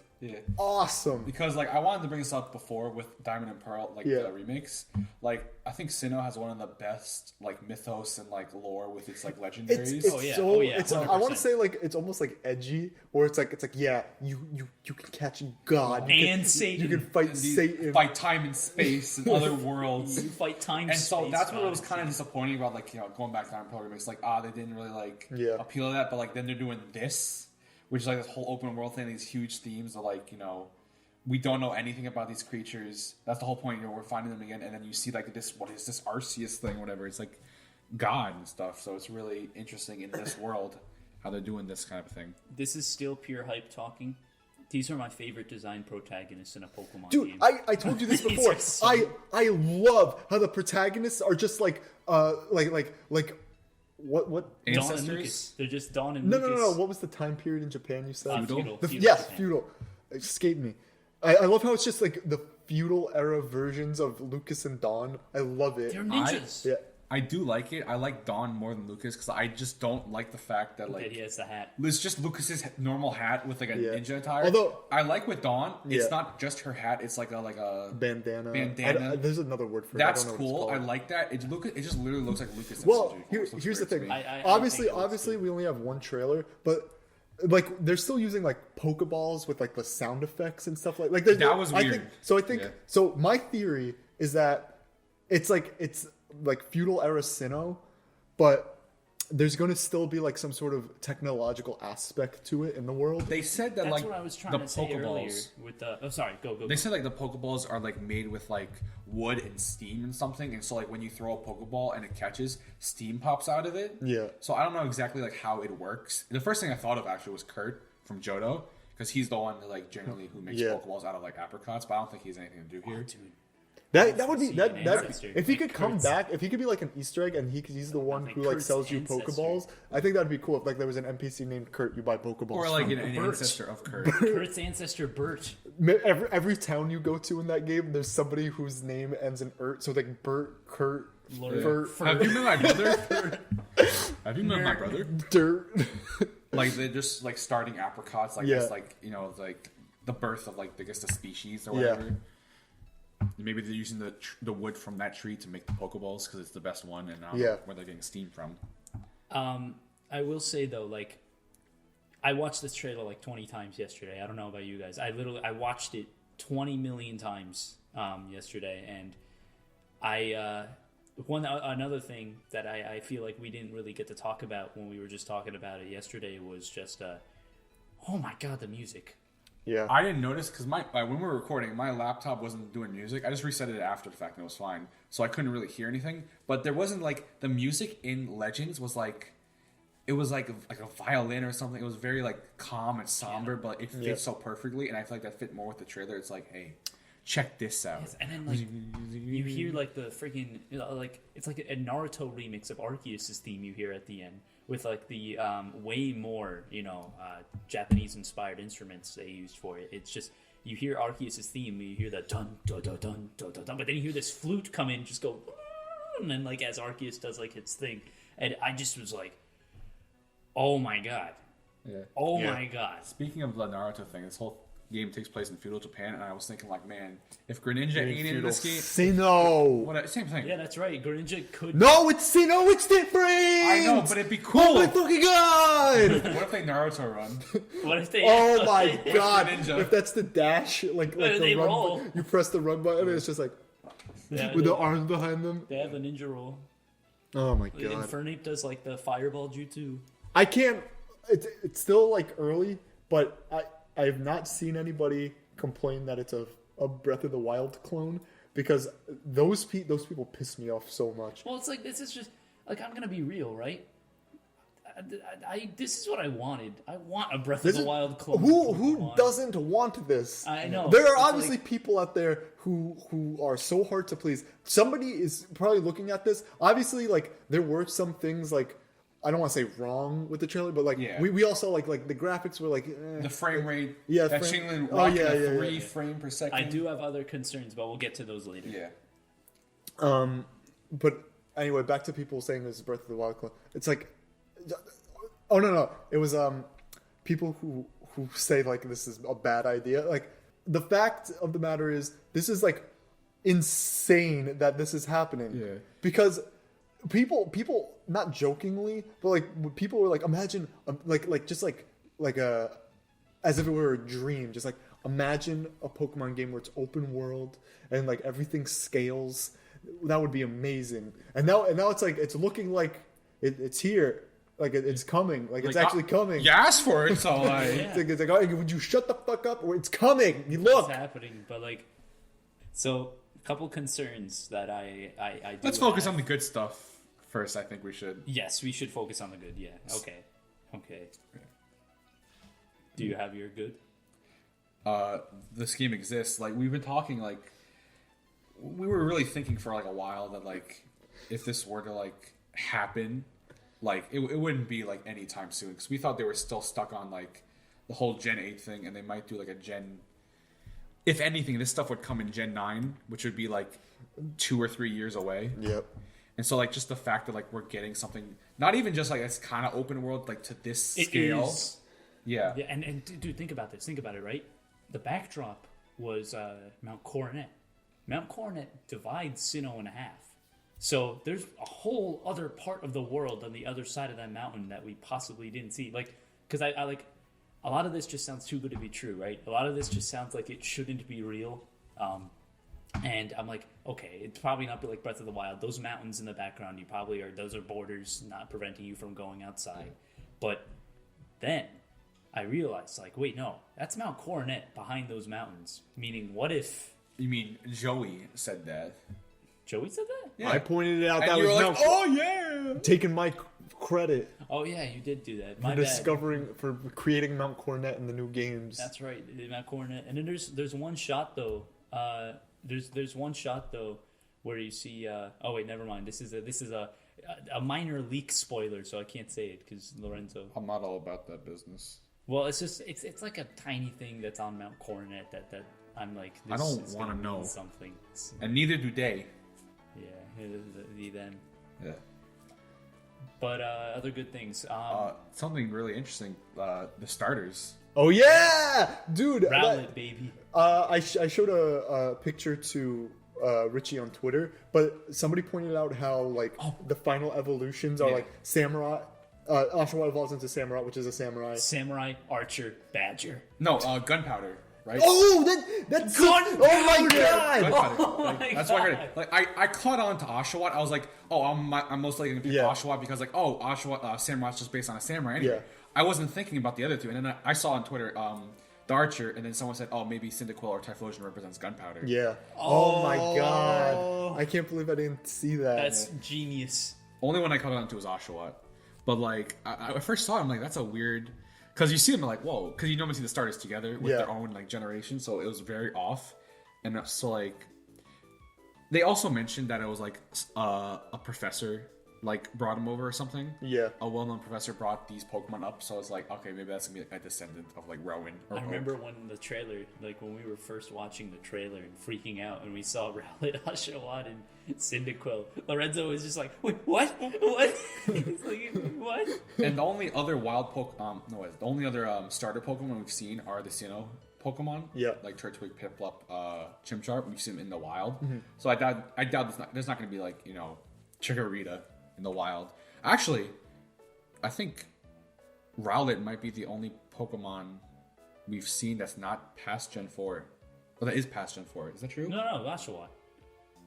awesome. Because, like, I wanted to bring this up before with Diamond and Pearl, like, the remakes. Like, I think Sinnoh has one of the best, like, mythos and, like, lore with its, like, legendaries. I want to say, like, it's almost, like, edgy, or it's like, yeah, you can catch God. Satan. You can fight Satan. Fight time and space and other worlds. You fight time and space. And so that's what was kind of disappointing about, like, you know, going back to Diamond and Pearl remakes. Like, they didn't really, like, appeal to that, but, like, then they're doing this, which is, like, this whole open world thing, these huge themes of, like, you know, we don't know anything about these creatures. That's the whole point. You know, we're finding them again, and then you see like this. What is this Arceus thing? Whatever. It's like God and stuff. So it's really interesting in this world how they're doing this kind of thing. This is still pure hype talking. These are my favorite design protagonists in a Pokemon Dude, game. I told you this before. I love how the protagonists are just like what Dawn and Lucas. They're just Dawn and Lucas. No. What was the time period in Japan you said? Feudal. Feudal. It escaped me. I love how it's just like the feudal era versions of Lucas and Dawn. I love it. They're ninjas. I do like it. I like Dawn more than Lucas because I just don't like the fact that like he has the hat. It's just Lucas's normal hat with like a ninja attire. Although I like with Dawn, it's not just her hat. It's like a bandana. There's another word for it. That's cool. I like that. It just literally looks like Lucas. Well, here's the thing. Obviously, we only have one trailer, but. Like they're still using like Pokeballs with like the sound effects and stuff like that was weird. I think so. My theory is that it's like feudal era Sinnoh, but there's going to still be like some sort of technological aspect to it in the world. They said that that's like what I was trying to say earlier with the. Oh, sorry, go. They said like the Pokeballs are like made with like wood and steam and something, and so like when you throw a Pokeball and it catches, steam pops out of it. Yeah. So I don't know exactly like how it works. The first thing I thought of actually was Kurt from Johto, because he's the one who like generally who makes Pokeballs out of like apricots, but I don't think he has anything to do here. Dude. That would be See that an that ancestor. if he Like could come Kurt's- back, if he could be like an Easter egg and he's the one Like who like Kurt's sells you ancestor. Pokeballs, I think that'd be cool. If like there was an NPC named Kurt, you buy Pokeballs. Or like from. an Bert. ancestor of Kurt. Kurt's ancestor Bert. Every town you go to in that game, there's somebody whose name ends in "ert." So like Bert, Kurt, Lord. Have you met my brother? Have you met my brother? Dirt. Like they're just like starting apricots, like Yeah. it's like like the birth of like I guess the species or Yeah. whatever. Maybe they're using the wood from that tree to make the Pokeballs because it's the best one, and Yeah. where they're getting steam from. I will say though, like, I watched this trailer like 20 times yesterday. I don't know about you guys. I watched it 20 million times yesterday, and another thing that I feel like we didn't really get to talk about when we were just talking about it yesterday was just oh my god, the music. Yeah. I didn't notice because when we were recording, my laptop wasn't doing music. I just reset it after the fact and it was fine, so I couldn't really hear anything. But there wasn't like the music in Legends was like. It was like a violin or something. It was very like calm and somber, but it fits so perfectly, and I feel like that fit more with the trailer. It's like, hey, check this out. Yes, and then like you hear like the freaking like it's like a Naruto remix of Arceus' theme you hear at the end with like the way more Japanese inspired instruments they used for it. It's just you hear Arceus' theme, you hear that dun dun dun dun dun dun dun, but then you hear this flute come in, just go, and then like as Arceus does like its thing, and I just was like, oh my god. Yeah. Oh my god. Speaking of the Naruto thing, this whole game takes place in feudal Japan, and I was thinking, like, man, if Greninja ain't in this game, Sinnoh. same thing. Yeah, that's right. Greninja could. No, it's Sinnoh. It's different. I know, but it'd be cool. Oh my fucking god! What if they Naruto run? What if they? Oh my god! Ninja. If that's the dash, like Where the they run, roll. you press the run button, and it's just like Yeah, with the arms behind them. they have a ninja roll. Oh my And god! Infernape does like the fireball jutsu. I can't. It's still like early, but I have not seen anybody complain that it's a Breath of the Wild clone because those people piss me off so much. Well, it's like this is just like I'm gonna be real, right? This is what I wanted. I want a Breath of the Wild clone. Who doesn't want this? I know. There are It's obviously like- people out there who are so hard to please. Somebody is probably looking at this. Obviously, like there were some things like I don't want to say wrong with the trailer, but like Yeah. we also like the graphics were like The frame rate, Yeah, that frame- Shinglin oh, rock yeah, at yeah, 3 yeah. frame per second. I do have other concerns, but we'll get to those later. Yeah. But anyway, back to people saying this is Breath of the Wild clone. It's like, oh no, it was people who say like this is a bad idea. Like the fact of the matter is, this is like insane that this is happening. Yeah. Because people not jokingly, but like people were like, imagine like just like a as if it were a dream. Just like imagine a Pokemon game where it's open world and like everything scales. That would be amazing. And now it's like it's looking like it's here. Like it's coming. Like it's actually coming. You asked for it, so like. It's like, oh, would you shut the fuck up? Or it's coming. You It's look. happening, but like, so a couple concerns that I do. Let's focus have. on the good stuff first. I think we should. Yes, we should focus on the good. Yeah. Okay. Do you have your good? This game exists. Like we've been talking, like we were really thinking for like a while that like if this were to like happen, like it wouldn't be like anytime soon because we thought they were still stuck on like the whole Gen 8 thing, and they might do like a Gen. If anything, this stuff would come in Gen 9, which would be like 2 or 3 years away. Yep. And so like just the fact that like we're getting something, not even just like it's kind of open world, like to this It scale. is. Yeah. Yeah, and dude, think about this. Think about it, right? The backdrop was Mount Coronet. Mount Coronet divides Sinnoh in half. So there's a whole other part of the world on the other side of that mountain that we possibly didn't see. Like, because I like, a lot of this just sounds too good to be true, right? A lot of this just sounds like it shouldn't be real. And I'm like, okay, it's probably not like Breath of the Wild. Those mountains in the background, those are borders not preventing you from going outside. But then I realized, like, wait, no, that's Mount Coronet behind those mountains. Meaning, what if You mean Joey said that? Joey said that? Yeah. I pointed it out. And That you was were like, no, oh yeah. taking my credit Oh yeah, you did do that. for My bad. discovering for creating Mount Coronet in the new games. That's right, Mount Coronet. And then there's one shot though. There's one shot though where you see. Oh wait, never mind. This is a minor leak spoiler, so I can't say it because Lorenzo. I'm not all about that business. Well, it's like a tiny thing that's on Mount Coronet that I'm like. I don't want to know something. And neither do they. Yeah, then. Yeah. But other good things. Something really interesting. The starters. Oh yeah, dude. Rowlet, baby. I showed a picture to Richie on Twitter, but somebody pointed out how like the final evolutions are like Samurai. Oshawott evolves into Samurai, which is a samurai. Samurai, archer, badger. No, gunpowder. Right? Oh, that's Gunpowder! Oh my god! Gunpowder. Oh Like, my that's why I heard God. it. Like I caught on to Oshawott. I was like, oh, I'm most likely gonna pick Yeah. Oshawott because like, oh, Oshawott Samurai's just based on a samurai anyway. Yeah. I wasn't thinking about the other two, and then I saw on Twitter the archer, and then someone said, oh, maybe Cyndaquil or Typhlosion represents gunpowder. Yeah. Oh my Oh. god! I can't believe I didn't see that. That's genius. Only one I caught on to was Oshawott. But like I first saw it, I'm like, that's a weird, because you see them like, whoa, because you normally see the starters together with their own like generation, so it was very off. And so like they also mentioned that it was like a professor like brought him over or something. Yeah. A well-known professor brought these Pokemon up, so I was like, okay, maybe that's gonna be like a descendant of like Rowan or I Hope. remember when the trailer, like when we were first watching the trailer and freaking out, and we saw Rowlet, Oshawott, and Cyndaquil. Lorenzo was just like, "Wait, what? What?" He's like, "What?" And the only other the only other starter Pokemon we've seen are the Sinnoh Pokemon. Yeah. Like Turtwig, Piplup, Chimchar. We've seen them in the wild. So I doubt there's not going to be like, Chikorita in the wild. Actually, I think Rowlet might be the only Pokemon we've seen that's not past Gen 4. Well, that is past Gen 4. Is that true? No, Oshawott.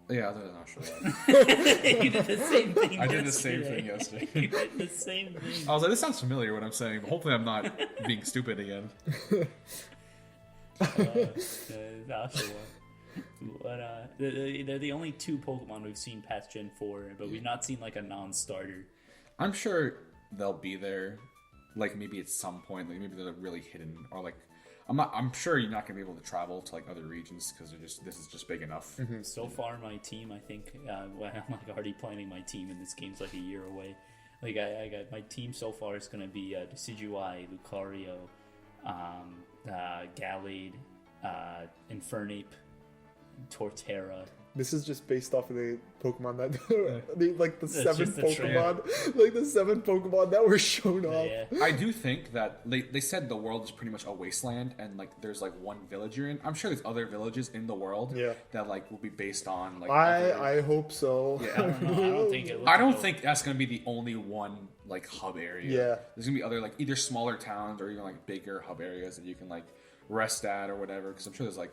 Yeah, other than Oshawott. You did the same thing. I did the same yesterday. thing yesterday. You did the same thing. I was like, this sounds familiar what I'm saying, but hopefully I'm not being stupid again. Oshawott. But they're the only two Pokemon we've seen past Gen 4, but we've not seen like a non-starter. I'm sure they'll be there, like maybe at some point, like maybe they're really hidden, or like I'm sure you're not gonna be able to travel to like other regions because this is just big enough. So far, my team, I think, I'm like already planning my team, and this game's like a year away. Like I got my team so far is gonna be Decidueye, Lucario, Gallade, Infernape, Torterra. This is just based off of the Pokemon that the That's seven just the Pokemon, like the 7 Pokemon that were shown off. Yeah. I do think that they said the world is pretty much a wasteland, and like there's like one village you're in. I'm sure there's other villages in the world that like will be based on like. I hope so. Yeah. I don't know. I don't think it looks I don't dope. think that's gonna be the only one like hub area. Yeah. There's gonna be other like either smaller towns or even like bigger hub areas that you can like rest at or whatever. Because I'm sure there's like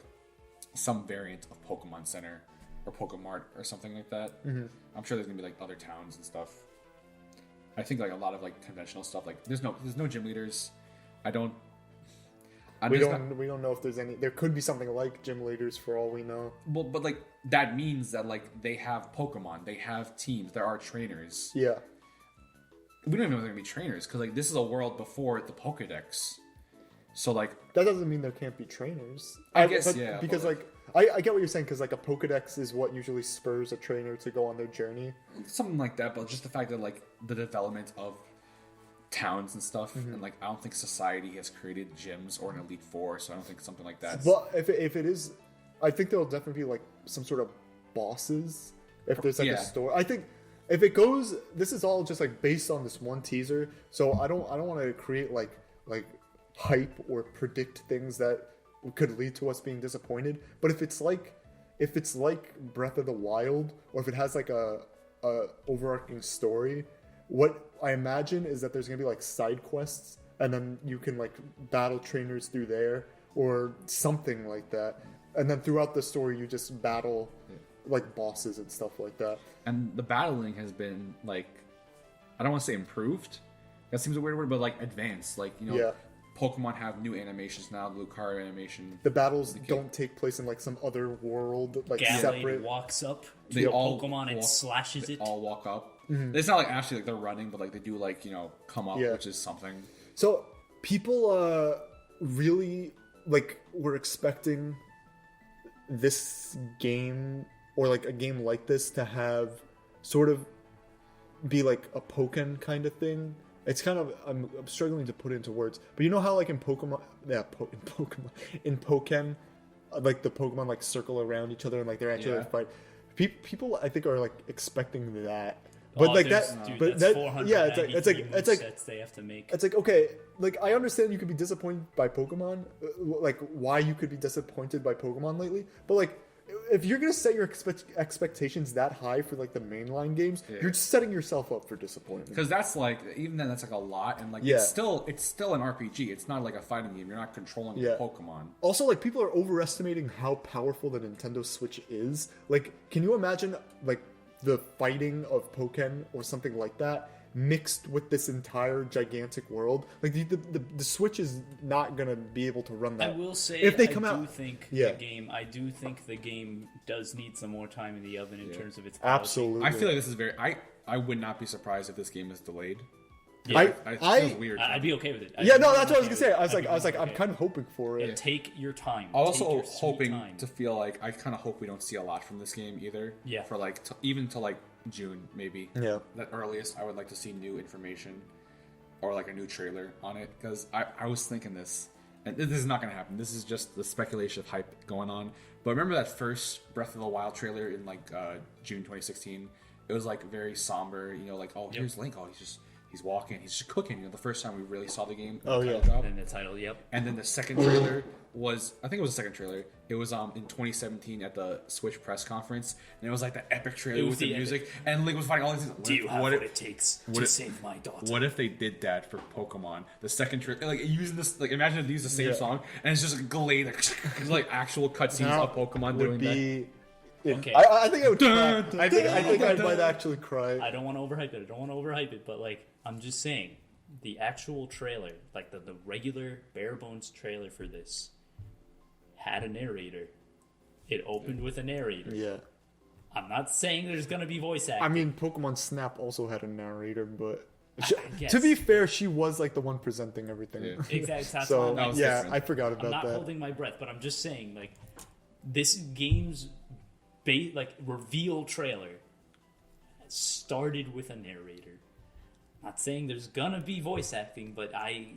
some variant of Pokemon Center or Pokemart or something like that. I'm sure there's gonna be like other towns and stuff. I think like a lot of like conventional stuff. Like there's no gym leaders. We don't know if there's any. There could be something like gym leaders for all we know. Well, but like that means that like they have Pokemon, they have teams, there are trainers. Yeah. We don't even know if they're gonna be trainers because like this is a world before the Pokedex. So like That doesn't mean there can't be trainers. I guess, but yeah, Because but, like I get what you're saying because like a Pokedex is what usually spurs a trainer to go on their journey. something like that, but just the fact that like the development of towns and stuff, and like I don't think society has created gyms or an Elite Four, so I don't think something like that. But if it is, I think there'll definitely be like some sort of bosses if there's like Yeah. a story. I think if it goes, this is all just like based on this one teaser. So I don't want to create like hype or predict things that could lead to us being disappointed. But if it's like Breath of the Wild, or if it has like a overarching story, what I imagine is that there's gonna be like side quests, and then you can like battle trainers through there or something like that. And then throughout the story, you just battle like bosses and stuff like that. And the battling has been like, I don't want to say improved. That seems a weird word, but like advanced. Like Pokemon have new animations now. The Lucario animation. The battles don't take place in like some other world, like Gallade separate. walks up to They a all Pokemon and walk- slashes They it. all walk up. It's not like actually like they're running, but like they do like come up, Yeah. which is something. So people really like were expecting this game or like a game like this to have sort of be like a Pokken kind of thing. It's kind of I'm struggling to put it into words, but you know how like in Pokemon, in Pokken, like the Pokemon like circle around each other and like they're actually like fight. People I think are like expecting that. But like that, dude, but that's that, yeah, it's like sets they have to make. it's like okay, like I understand you could be disappointed by Pokemon, like why you could be disappointed by Pokemon lately, but like if you're gonna set your expectations that high for like the mainline games, you're just setting yourself up for disappointment. Because that's like even then that's like a lot, and like it's still an RPG. It's not like a fighting game. You're not controlling the Pokemon. Also, like people are overestimating how powerful the Nintendo Switch is. Like, can you imagine like the fighting of Pokken or something like that mixed with this entire gigantic world? Like the Switch is not gonna be able to run that. I will say, if they I come out, do think the game does need some more time in the oven in terms of its quality. Absolutely. I feel like this is very. I would not be surprised if this game is delayed. Yeah. It feels weird. I'd be okay with it. That's what I was gonna say. I was like, I'm kind of hoping for it. Yeah, take your time. I'm also Take your sweet hoping time. to feel like I kind of hope we don't see a lot from this game either. Yeah. For like even to like June maybe. Yeah. At earliest, I would like to see new information or like a new trailer on it because I was thinking this, and this is not gonna happen. This is just the speculation of hype going on. But remember that first Breath of the Wild trailer in like June 2016? It was like very somber. You know, like here's Link. Oh, he's walking. He's just cooking. You know, the first time we really saw the game. Oh yeah. And the title, And then the second trailer was, I think it was the second trailer. It was in 2017 at the Switch press conference, and it was like the epic trailer with the music, and Link was fighting all these. Do you have what it takes to save my daughter? What if they did that for Pokemon? The second trailer, like using this, like imagine if they use the same song, and it's just Glade, like actual cutscenes of Pokemon doing that. Okay. I think I would cry. I think I might actually cry. I don't want to overhype it. But like, I'm just saying, the actual trailer, like the regular bare bones trailer for this, had a narrator. It opened with a narrator. Yeah. I'm not saying there's gonna be voice acting. I mean, Pokemon Snap also had a narrator, but guess. to be fair, she was like the one presenting everything. Yeah. Exactly. That's So why I'm like, yeah, different. I forgot about I'm not that. holding my breath, but I'm just saying, like, this game's reveal trailer started with a narrator. Not saying there's gonna be voice acting, but I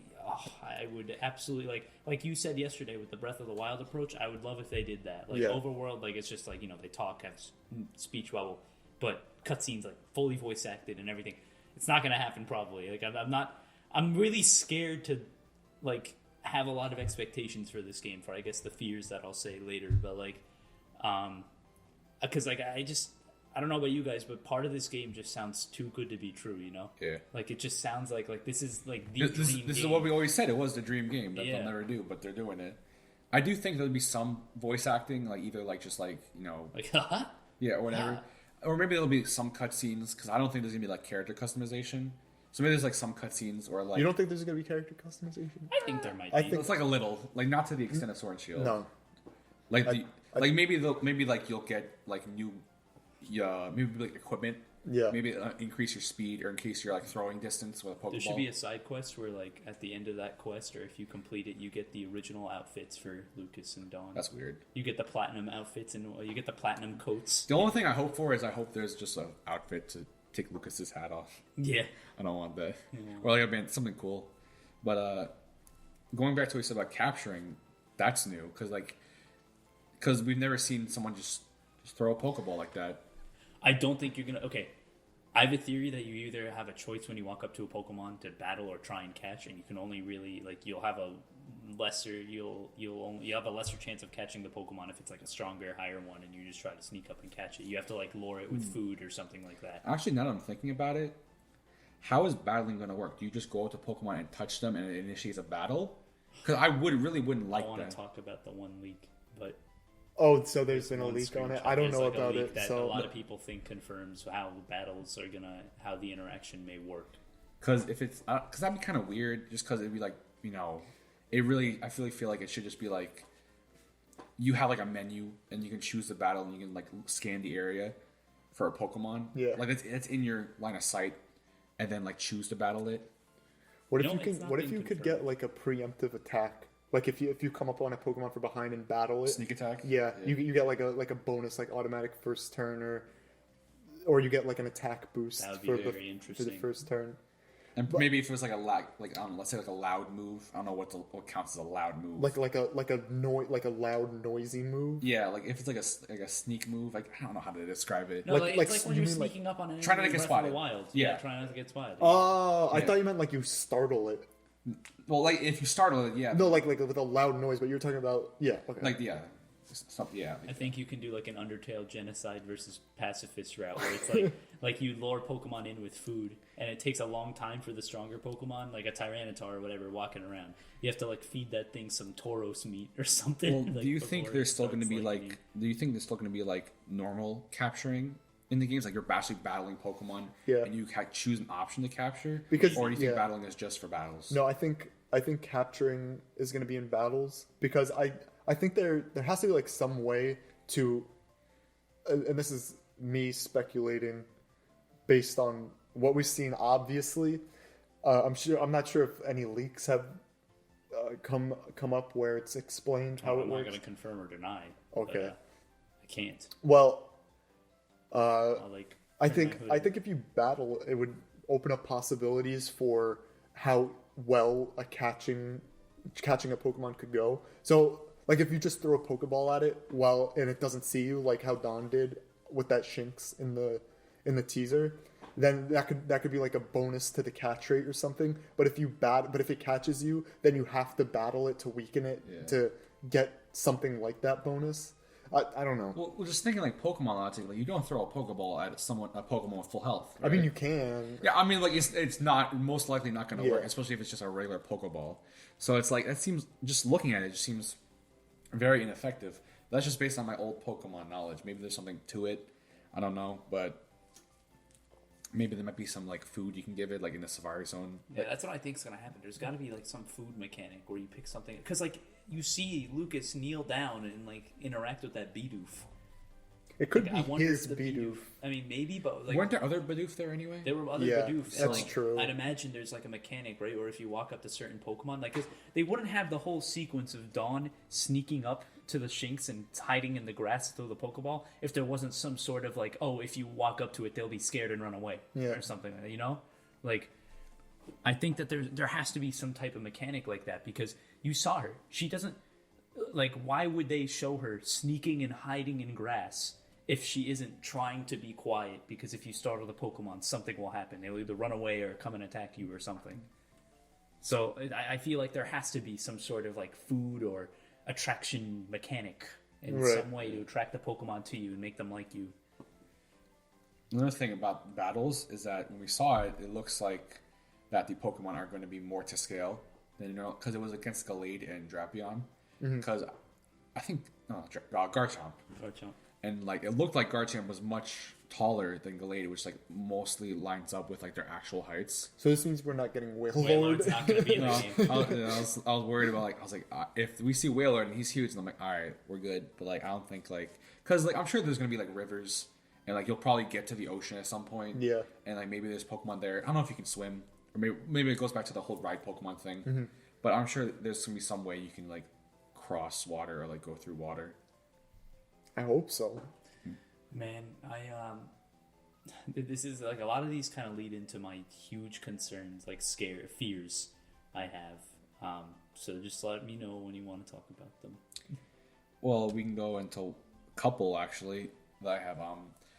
would absolutely like you said yesterday with the Breath of the Wild approach. I would love if they did that. Like Overworld, like it's just like they talk, have speech bubble, but cutscenes like fully voice acted and everything. It's not gonna happen probably. Like I'm really scared to like have a lot of expectations for this game. For I guess the fears that I'll say later, but like because like I don't know about you guys, but part of this game just sounds too good to be true, Yeah. Like it just sounds like this is like the dream This is game. what we always said. It was the dream game that they'll never do, but they're doing it. I do think there'll be some voice acting, like either like just like like or whatever, or maybe there'll be some cutscenes because I don't think there's gonna be like character customization. So maybe there's like some cutscenes or like You don't think there's gonna be character customization? I think there might I be. think- it's like a little, like not to the extent of Sword and Shield. No. Like maybe like you'll get like new, maybe like equipment. Yeah. Maybe increase your speed or increase your like throwing distance with a Pokeball. There should be a side quest where like at the end of that quest, or if you complete it, you get the original outfits for Lucas and Dawn. That's weird. You get the platinum outfits and you get the platinum coats. The only thing I hope for is I hope there's just an outfit to take Lucas's hat off. Yeah. I don't want that. Or like something cool. But going back to what we said about capturing, that's new because we've never seen someone just throw a Pokeball like that. I don't think you're gonna. Okay, I have a theory that you either have a choice when you walk up to a Pokemon to battle or try and catch, and you can only really you'll have a lesser chance of catching the Pokemon if it's like a stronger, higher one, and you just try to sneak up and catch it. You have to like lure it with food or something like that. Actually, now that I'm thinking about it, how is battling going to work? Do you just go up to Pokemon and touch them and it initiates a battle? Because I wouldn't like I want that. to talk about the one leak, but Oh, so there's been a one leak on it. screenshot. I don't There's, know like, a about leak it. that So a lot of people think confirms how the battles are how the interaction may work. Because if it's because that'd be kind of weird. Just because it'd be like it really I feel like it should just be like you have like a menu and you can choose the battle and you can like scan the area for a Pokemon. Yeah. Like it's in your line of sight, and then like choose to battle it. what No, if it's not what if been you could confirmed. get like a preemptive attack? like if you come up on a Pokemon from behind and battle it, Sneak attack. yeah, you get like a bonus, like automatic first turn, or you get like an attack boost That would be for very the interesting. first turn. And maybe if it was like a like I don't know, let's say like a loud move. I don't know what counts as a loud move. Like a loud noisy move. Yeah, like if it's like a sneak move, like I don't know how to describe it. No, Like- like, like, it's like when you you're mean, like, sneaking up on an trying enemy not to get in Breath of the spotted. Wild. Yeah. Trying not to get spotted. Oh, I Yeah. thought you meant like you startle it. Well, like if you startle it, yeah. No, like with a loud noise, but you're talking about okay. Like yeah, something yeah. I think you can do like an Undertale genocide versus pacifist route where it's like like you lure Pokemon in with food and it takes a long time for the stronger Pokemon, like a Tyranitar or whatever, walking around. You have to like feed that thing some Tauros meat or something. Well, like, do you before think it there's still going to starts be liking like? Do you think there's still going to be like normal capturing in the games? Like you're actually battling Pokemon, Yeah. and you choose an option to capture, Because- or do you think yeah. battling is just for battles? No, I think capturing is going to be in battles because I think there has to be like some way to, and this is me speculating based on what we've seen. Obviously, I'm not sure if any leaks have come up where it's explained how I'm it not works. going to confirm or deny. Okay. But, I can't. Well, I'll, like, I turn my think hood. if you battle, it would open up possibilities for how well a catching a Pokemon could go. So, like if you just throw a Pokeball at it and it doesn't see you, like how Dawn did with that Shinx in the teaser, then that could be like a bonus to the catch rate or something. But if it catches you, then you have to battle it to weaken it Yeah. to get something like that bonus. I don't know. Well, we're just thinking like Pokemon logic. Like you don't throw a Pokeball at a Pokemon with full health. I mean, right? you can. Yeah, I mean, like it's not most likely not going to work, Yeah. especially if it's just a regular Pokeball. So it's like that seems just looking at it just seems very ineffective. That's just based on my old Pokemon knowledge. Maybe there's something to it. I don't know, but maybe there might be some like food you can give it, like in the Safari Zone. Yeah, that's what I think is going to happen. There's got to be like some food mechanic where you pick something because like you see Lucas kneel down and like interact with that Bidoof. It could Like, I be wonder his if the Bidoof. I mean, maybe, but like Weren't there other Bidoof there anyway? there were other Yeah, Bidoofs. that's like, true. I'd imagine there's like a mechanic, right? Or if you walk up to certain Pokemon, like 'cause they wouldn't have the whole sequence of Dawn sneaking up to the Shinx and hiding in the grass to throw the Pokeball if there wasn't some sort of like, oh, if you walk up to it, they'll be scared and run away, Yeah. or something like that. You know, like. I think that there has to be some type of mechanic like that because you saw her. She doesn't like. Why would they show her sneaking and hiding in grass if she isn't trying to be quiet? Because if you startle the Pokemon, something will happen. They'll either run away or come and attack you or something. So I feel like there has to be some sort of like food or attraction mechanic in Right. some way to attract the Pokemon to you and make them like you. Another thing about battles is that when we saw it, it looks like that the Pokemon are going to be more to scale than because it was against Gallade and Drapion. Because I think Garchomp, and like it looked like Garchomp was much taller than Gallade, which like mostly lines up with like their actual heights. So this means we're not getting Wailord's Wailord. not going to be in the No, game. I was worried about I was like if we see Wailord and he's huge, and I'm like, all right, we're good. But like I don't think because like I'm sure there's gonna be like rivers and like you'll probably get to the ocean at some point. Yeah. And like maybe there's Pokemon there. I don't know if you can swim or maybe it goes back to the whole ride Pokemon thing. But I'm sure there's gonna be some way you can like cross water or like go through water. I hope so. Man, this is like a lot of these kind of lead into my huge concerns, like fears I have. So just let me know when you want to talk about them. Well, we can go into a couple actually that I have.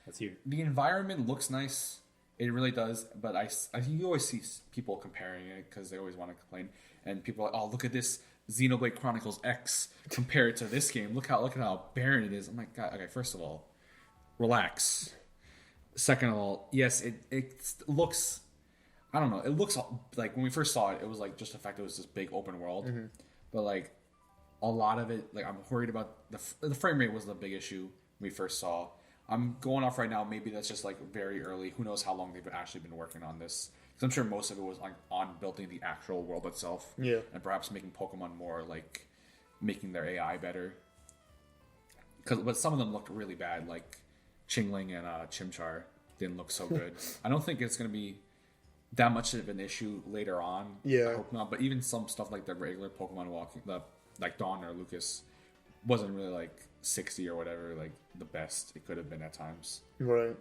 Let's hear it. The environment looks nice. It really does, but I think you always see people comparing it because they always want to complain. And people are like, oh, look at this Xenoblade Chronicles X compared to this game. Look at how barren it is. I'm like, God, okay, first of all, relax. Second of all, yes, it looks, I don't know, it looks like when we first saw it, it was like just the fact it was this big open world. But like a lot of it, like I'm worried about the frame rate was the big issue we first saw. I'm going off right now. Maybe that's just like very early. Who knows how long they've actually been working on this? Because I'm sure most of it was on building the actual world itself. Yeah. And perhaps making Pokemon more like making their AI better. But some of them looked really bad, like Chingling and Chimchar didn't look so good. I don't think it's going to be that much of an issue later on. Yeah. I hope not. But even some stuff like the regular Pokemon walking, the like Dawn or Lucas wasn't really like 60 or whatever, like the best it could have been at times. Right.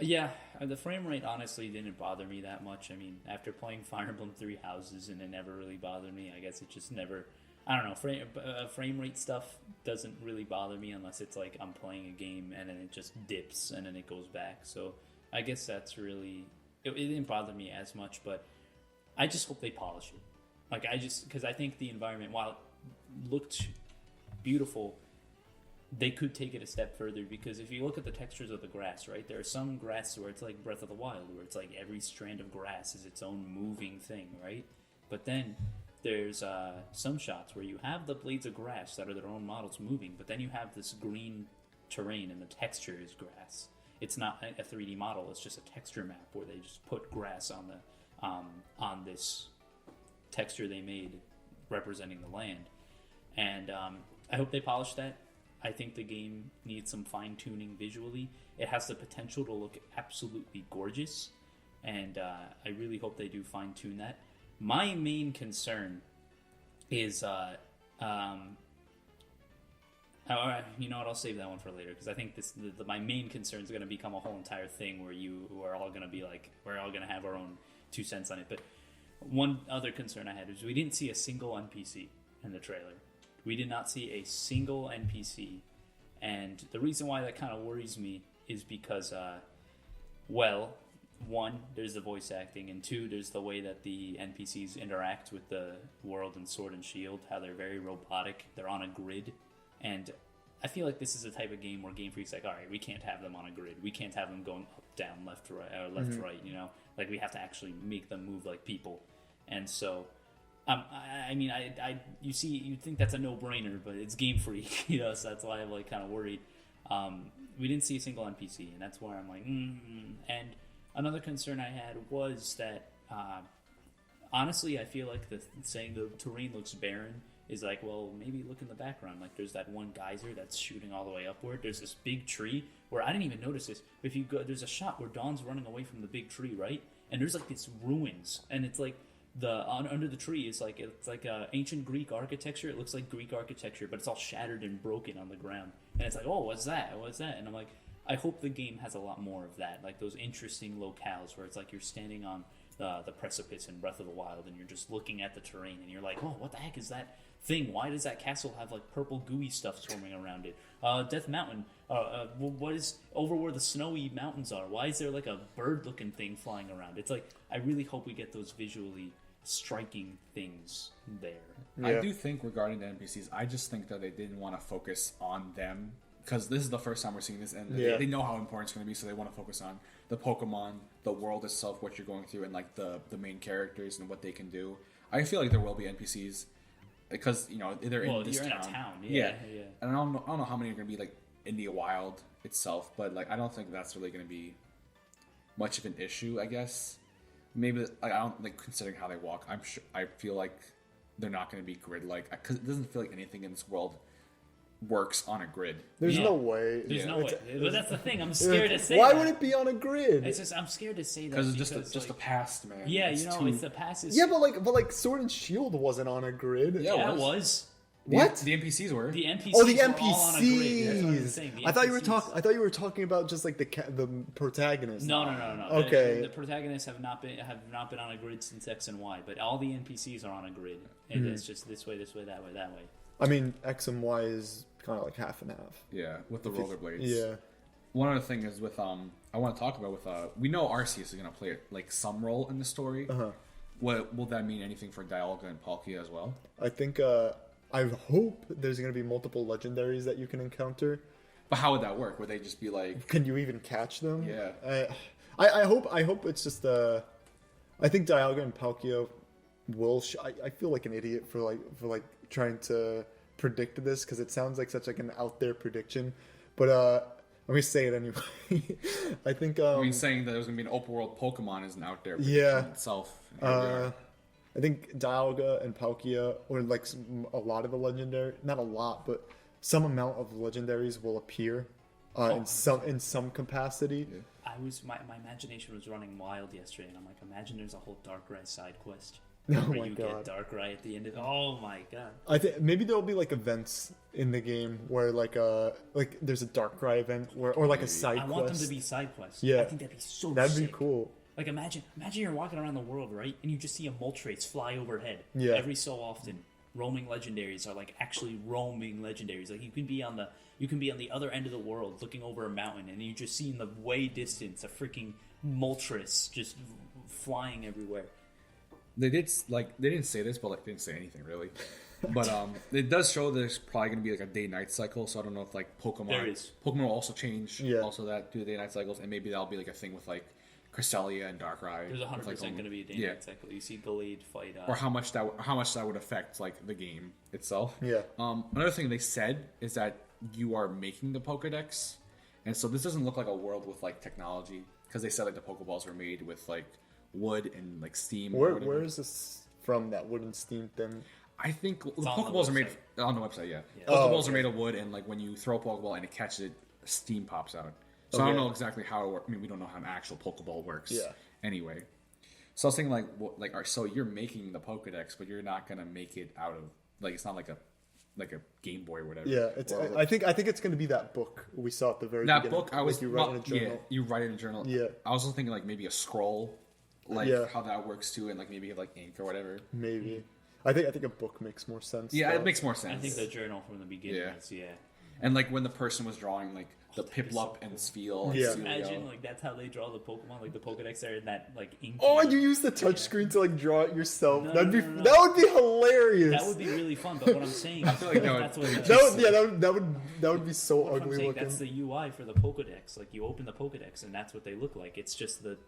Yeah, the frame rate honestly didn't bother me that much. I mean, after playing Fire Emblem Three Houses and it never really bothered me, I guess it just never. I don't know. Frame rate stuff doesn't really bother me unless it's like I'm playing a game and then it just dips and then it goes back. So I guess that's really it didn't bother me as much, but I just hope they polish it. Like because I think the environment, while it looked beautiful, they could take it a step further, because if you look at the textures of the grass, right, there are some grass where it's like Breath of the Wild, where it's like every strand of grass is its own moving thing, right? But then there's some shots where you have the blades of grass that are their own models moving, but then you have this green terrain and the texture is grass. It's not a 3D model, it's just a texture map where they just put grass on the on this texture they made representing the land. And I hope they polish that. I think the game needs some fine-tuning visually. It has the potential to look absolutely gorgeous, and I really hope they do fine-tune that. My main concern is, you know what? I'll save that one for later, because I think my main concern is going to become a whole entire thing where we're all going to be like, we're all going to have our own 2 cents on it. But one other concern I had is we didn't see a single NPC in the trailer. We did not see a single NPC, and the reason why that kind of worries me is because, well, 1, there's the voice acting, and 2, there's the way that the NPCs interact with the world in Sword and Shield, how they're very robotic, they're on a grid, and I feel like this is the type of game where Game Freak's like, alright, we can't have them on a grid, we can't have them going up, down, left, right, or left, right, you know? Like, we have to actually make them move like people, and so... I mean, you see, you'd think that's a no-brainer, but it's Game Freak, you know, so that's why I'm, like, kind of worried. We didn't see a single NPC, and that's where I'm like, And another concern I had was that, honestly, I feel like saying the terrain looks barren is like, well, maybe look in the background. Like, there's that one geyser that's shooting all the way upward. There's this big tree where I didn't even notice this. But if you go, there's a shot where Dawn's running away from the big tree, right? And there's, like, this ruins, and it's like, under the tree is like it's like ancient Greek architecture. It looks like Greek architecture, but it's all shattered and broken on the ground. And it's like, oh, what's that? What's that? And I'm like, I hope the game has a lot more of that, like those interesting locales where it's like you're standing on the precipice in Breath of the Wild, and you're just looking at the terrain, and you're like, oh, what the heck is that thing? Why does that castle have like purple gooey stuff swarming around it? Death Mountain. What is over where the snowy mountains are? Why is there like a bird-looking thing flying around? It's like, I really hope we get those visually striking things there. Yeah. I do think regarding the NPCs, I just think that they didn't want to focus on them, because this is the first time we're seeing this, and they know how important it's going to be, so they want to focus on the Pokemon, the world itself, what you're going through, and like the main characters and what they can do. I feel like there will be NPCs because, you know, they're in this you're town. in a town. Yeah. And I don't know how many are going to be like in the wild itself, but like I don't think that's really going to be much of an issue, I guess. Maybe like, I don't like considering how they walk. I'm sure I feel like they're not going to be grid like, because it doesn't feel like anything in this world works on a grid. There's no way. There's no way. But that's the thing. I'm scared to say. Why that. would it be on a grid? It's just I'm scared to say that Because it's just the past, man. Yeah, it's you know, too... it's the past. Yeah, but like Sword and Shield wasn't on a grid. Yeah, it was. What? The NPCs were. The NPCs. Oh, the were all on a grid. That's what I'm NPCs. saying. The I thought you were NPCs. you were talking about just like the protagonist. No. Okay. The protagonists have not been on a grid since X and Y, but all the NPCs are on a grid, and it's just this way, that way, that way. I mean, X and Y is kind of like half and half. Yeah, with the rollerblades. Yeah. One other thing is with I want to talk about with we know Arceus is going to play like some role in the story. What will that mean? Anything for Dialga and Palkia as well? I think I hope there's going to be multiple legendaries that you can encounter. But how would that work? Would they just be like? Can you even catch them? Yeah. I hope it's just I think Dialga and Palkia will. I feel like an idiot for trying to predict this, because it sounds like such like an out there prediction, but let me say it anyway. I think I mean, saying that there's gonna be an open world Pokemon is an out there prediction itself. I think Dialga and Palkia, or like a lot of the legendary, not a lot, but some amount of legendaries will appear in some capacity. Yeah. My imagination was running wild yesterday, and I'm like, imagine there's a whole Darkrai side quest Oh where my you God. get Darkrai at the end of. Oh my god. I think maybe there'll be like events in the game where like there's a Darkrai event where or like a side I quest. want them to be side quests. Yeah. I think that'd be so That'd sick. be cool. Like imagine you're walking around the world, right? And you just see a Moltres fly overhead. Yeah. Every so often. Roaming legendaries are like actually roaming legendaries. Like you can be on the other end of the world looking over a mountain and you just see in the way distance a freaking Moltres just flying everywhere. They didn't say this, but like they didn't say anything really. But it does show there's probably gonna be like a day-night cycle. So I don't know if like There is. Pokemon will also change. Yeah. Also that do the day-night cycles, and maybe that'll be like a thing with like Cresselia and Darkrai. There's 100% with, like, going to be a day-night cycle. You see Gallade fight. Or how much that would affect like the game itself. Yeah. Another thing they said is that you are making the Pokédex, and so this doesn't look like a world with like technology because they said like the Pokeballs were made with like wood and like steam. Where is this from? That wooden steam thing? I think the on the Pokeballs are made website. on the website. Yeah, Oh, Pokeballs okay. are made of wood, and like when you throw a Pokeball and it catches it, steam pops out. So I Okay. don't know exactly how it works. I mean, we don't know how an actual Pokeball works. Yeah. Anyway, so I was thinking like, so you're making the Pokedex, but you're not gonna make it out of like it's not like a Game Boy or whatever. Yeah, it's. Or, I think it's going to be that book we saw at the very that beginning. book. I was like you write in a journal. Yeah, you write in a journal. Yeah. I was also thinking like maybe a scroll, like Yeah. how that works too, and like maybe like ink or whatever. Maybe. I think a book makes more sense. Yeah, though. it makes more sense. I think the journal from the beginning Yeah. is, yeah. And like when the person was drawing like the that'd be Piplup so and cool. Spheal. And Yeah. Celio. Imagine, like, that's how they draw the Pokemon. Like, the Pokedex are in that, like, ink. Oh, and you use the touchscreen to like draw it yourself. No, That'd no, be no, no. that would be hilarious. That would be really fun, but what I'm saying is feel like that would- that's what it That is. would that would be so What I'm ugly saying, looking. that's the UI for the Pokedex. Like, you open the Pokedex, and that's what they look like. It's just the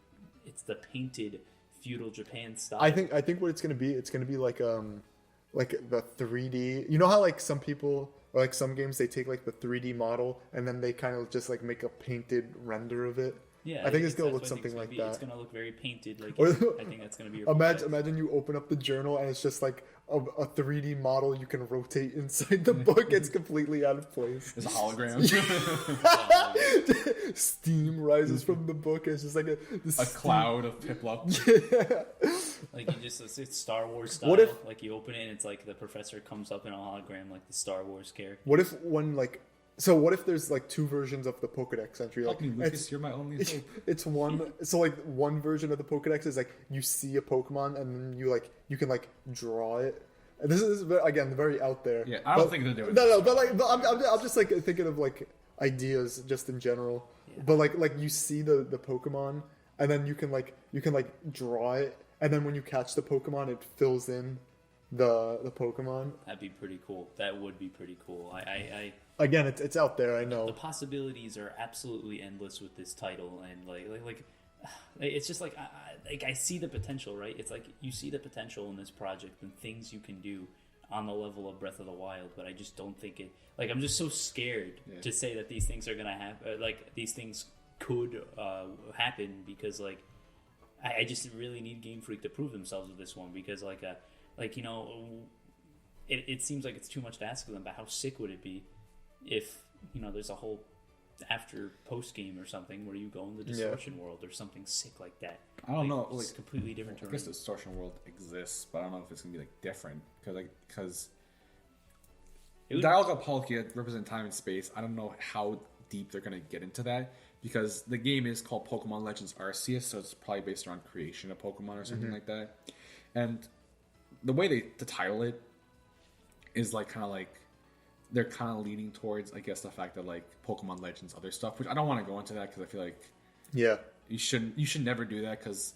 painted feudal Japan style. I think what it's gonna be like the 3D. You know how like some people or like some games they take like the 3D model and then they kind of just like make a painted render of it. Yeah, I think it's gonna that's look what I think something it's like gonna be. It's that. gonna look very painted. Like, Or- I think that's gonna be your Pokedex. Imagine you open up the journal and it's just like a 3D model you can rotate inside the book. It's completely out of place. It's a hologram. Steam rises from the book. It's just like A cloud of Piplup. Like, it's Star Wars style. What if- like, you open it and it's like the professor comes up in a hologram, like the Star Wars character. What if what if there's like two versions of the Pokedex entry? Like Fuck me, Lucas, you're my only hope. it's one. So like one version of the Pokedex is like you see a Pokemon and then you can like draw it. And this is again very out there. Yeah, I don't think they're doing No, but I'm just like thinking of like ideas just in general. Yeah. But like you see the Pokemon and then you can draw it and then when you catch the Pokemon it fills in the Pokemon. That'd be pretty cool. That would be pretty cool. I Again, it's out there. I know. the possibilities are absolutely endless with this title, and like it's just like I see the potential, right? It's like you see the potential in this project and things you can do on the level of Breath of the Wild, but I just don't think it. Like, I'm just so scared to say that these things are gonna happen. Like, these things could happen because like I just really need Game Freak to prove themselves with this one because you know, it seems like it's too much to ask of them. But how sick would it be if, you know, there's a whole after post game or something where you go in the distortion world or something sick like that? I don't know, it's like, completely different I terrain. guess the distortion world exists, but I don't know if it's gonna be like different because It would- Dialogue of Palkia represent time and space. I don't know how deep they're gonna get into that because the game is called Pokemon Legends Arceus, so it's probably based around creation of Pokemon or something like that. And the way the title it is like kind of like they're kind of leaning towards, I guess, the fact that like Pokemon Legends other stuff, which I don't want to go into that because I feel like Yeah. you should never do that because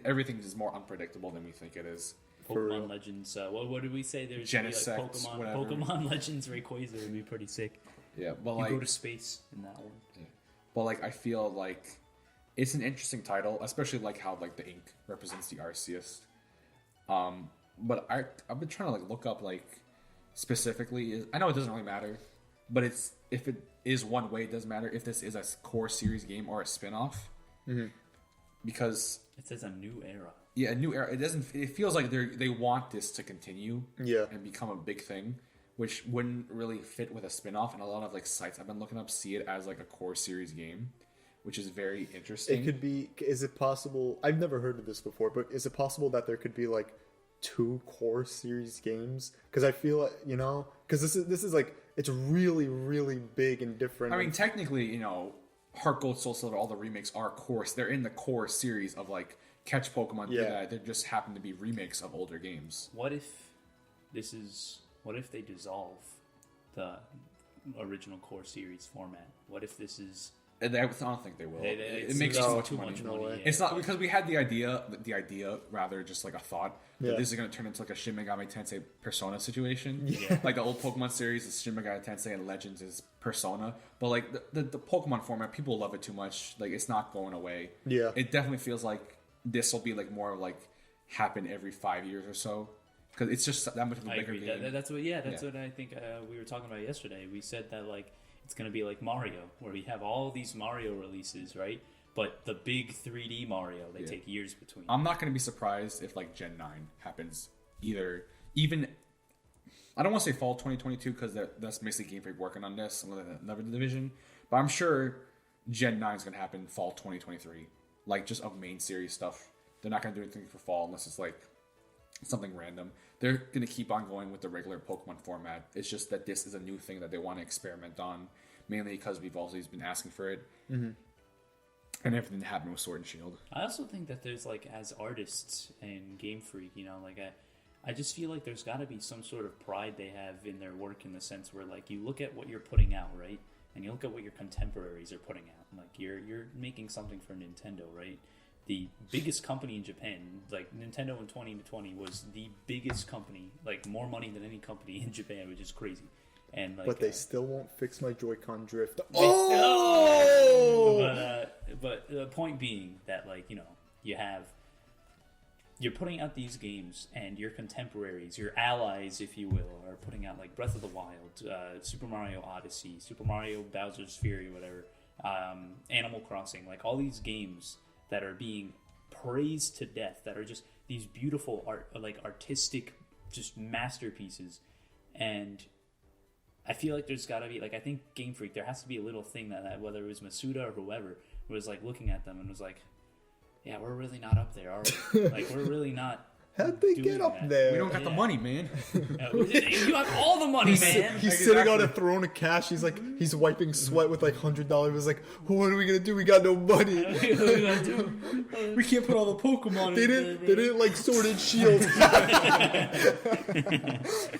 everything is more unpredictable than we think it is. For real. Pokemon Legends. What did we say? There's gonna be like Genesect, whatever. Pokemon Legends Rayquaza would be pretty sick. Yeah, but You like, go to space in that one. but like, I feel like it's an interesting title, especially like how like the ink represents the Arceus. But I've been trying to like look up like specifically. I know it doesn't really matter, but it's if it is one way, it does matter if this is a core series game or a spin-off. Because It says a new era. yeah, a new era. It doesn't. It feels like they want this to continue. Yeah. And become a big thing, which wouldn't really fit with a spin-off. And a lot of like sites I've been looking up see it as like a core series game, which is very interesting. It could be. Is it possible? I've never heard of this before, but is it possible that there could be like 2 core series games? Because I feel like, because this is like, it's really, really big and different. I mean, technically, Heart Gold, Soul Silver, all the remakes are course. They're in the core series of like Catch Pokemon. Yeah. They just happen to be remakes of older games. What if they dissolve the original core series format? What if this is... I don't think they will. It makes too much money. Yeah. It's not because we had the idea rather just like a thought that Yeah. this is going to turn into like a Shin Megami Tensei Persona situation. Yeah. Like the old Pokemon series is Shin Megami Tensei and Legends is Persona. But like the Pokemon format, people love it too much. Like it's not going away. Yeah. It definitely feels like this will be like more like happen every 5 years or so. Because it's just that much of a I bigger agree. game. That's what I think we were talking about yesterday. We said that like it's going to be like Mario, where we have all these Mario releases, right? But the big 3D Mario, they take years between. I'm not going to be surprised if like Gen 9 happens even I don't want to say fall 2022 because that's basically Game Freak working on this, another division. But I'm sure Gen 9 is going to happen fall 2023, like just of main series stuff. They're not going to do anything for fall unless it's like something random. They're going to keep on going with the regular Pokemon format. It's just that this is a new thing that they want to experiment on, mainly because we've always been asking for it. Mm-hmm. And everything that happened with Sword and Shield. I also think that there's like, as artists and Game Freak, like I just feel like there's got to be some sort of pride they have in their work, in the sense where like you look at what you're putting out, right? And you look at what your contemporaries are putting out. Like you're making something for Nintendo, right? The biggest company in Japan, like Nintendo in 2020 was the biggest company, like more money than any company in Japan, which is crazy. And like, but they still won't fix my Joy-Con drift. But the point being that like you're putting out these games, and your contemporaries, your allies, if you will, are putting out like Breath of the Wild, Super Mario Odyssey, Super Mario Bowser's Fury, whatever, Animal Crossing, like all these games that are being praised to death, that are just these beautiful artistic, just masterpieces. And I feel like there's got to be, like, I think Game Freak, there has to be a little thing that whether it was Masuda or whoever, was like looking at them and was like, yeah, we're really not up there, are we? Like, we're really not. How'd they get up there? We don't got the money, man. You have all the money, man. He's sitting on a throne of cash. He's wiping sweat with like $100. He's like, what are we gonna do? We got no money. What are we gonna do? We can't put all the Pokemon. They didn't like Sword and Shield. I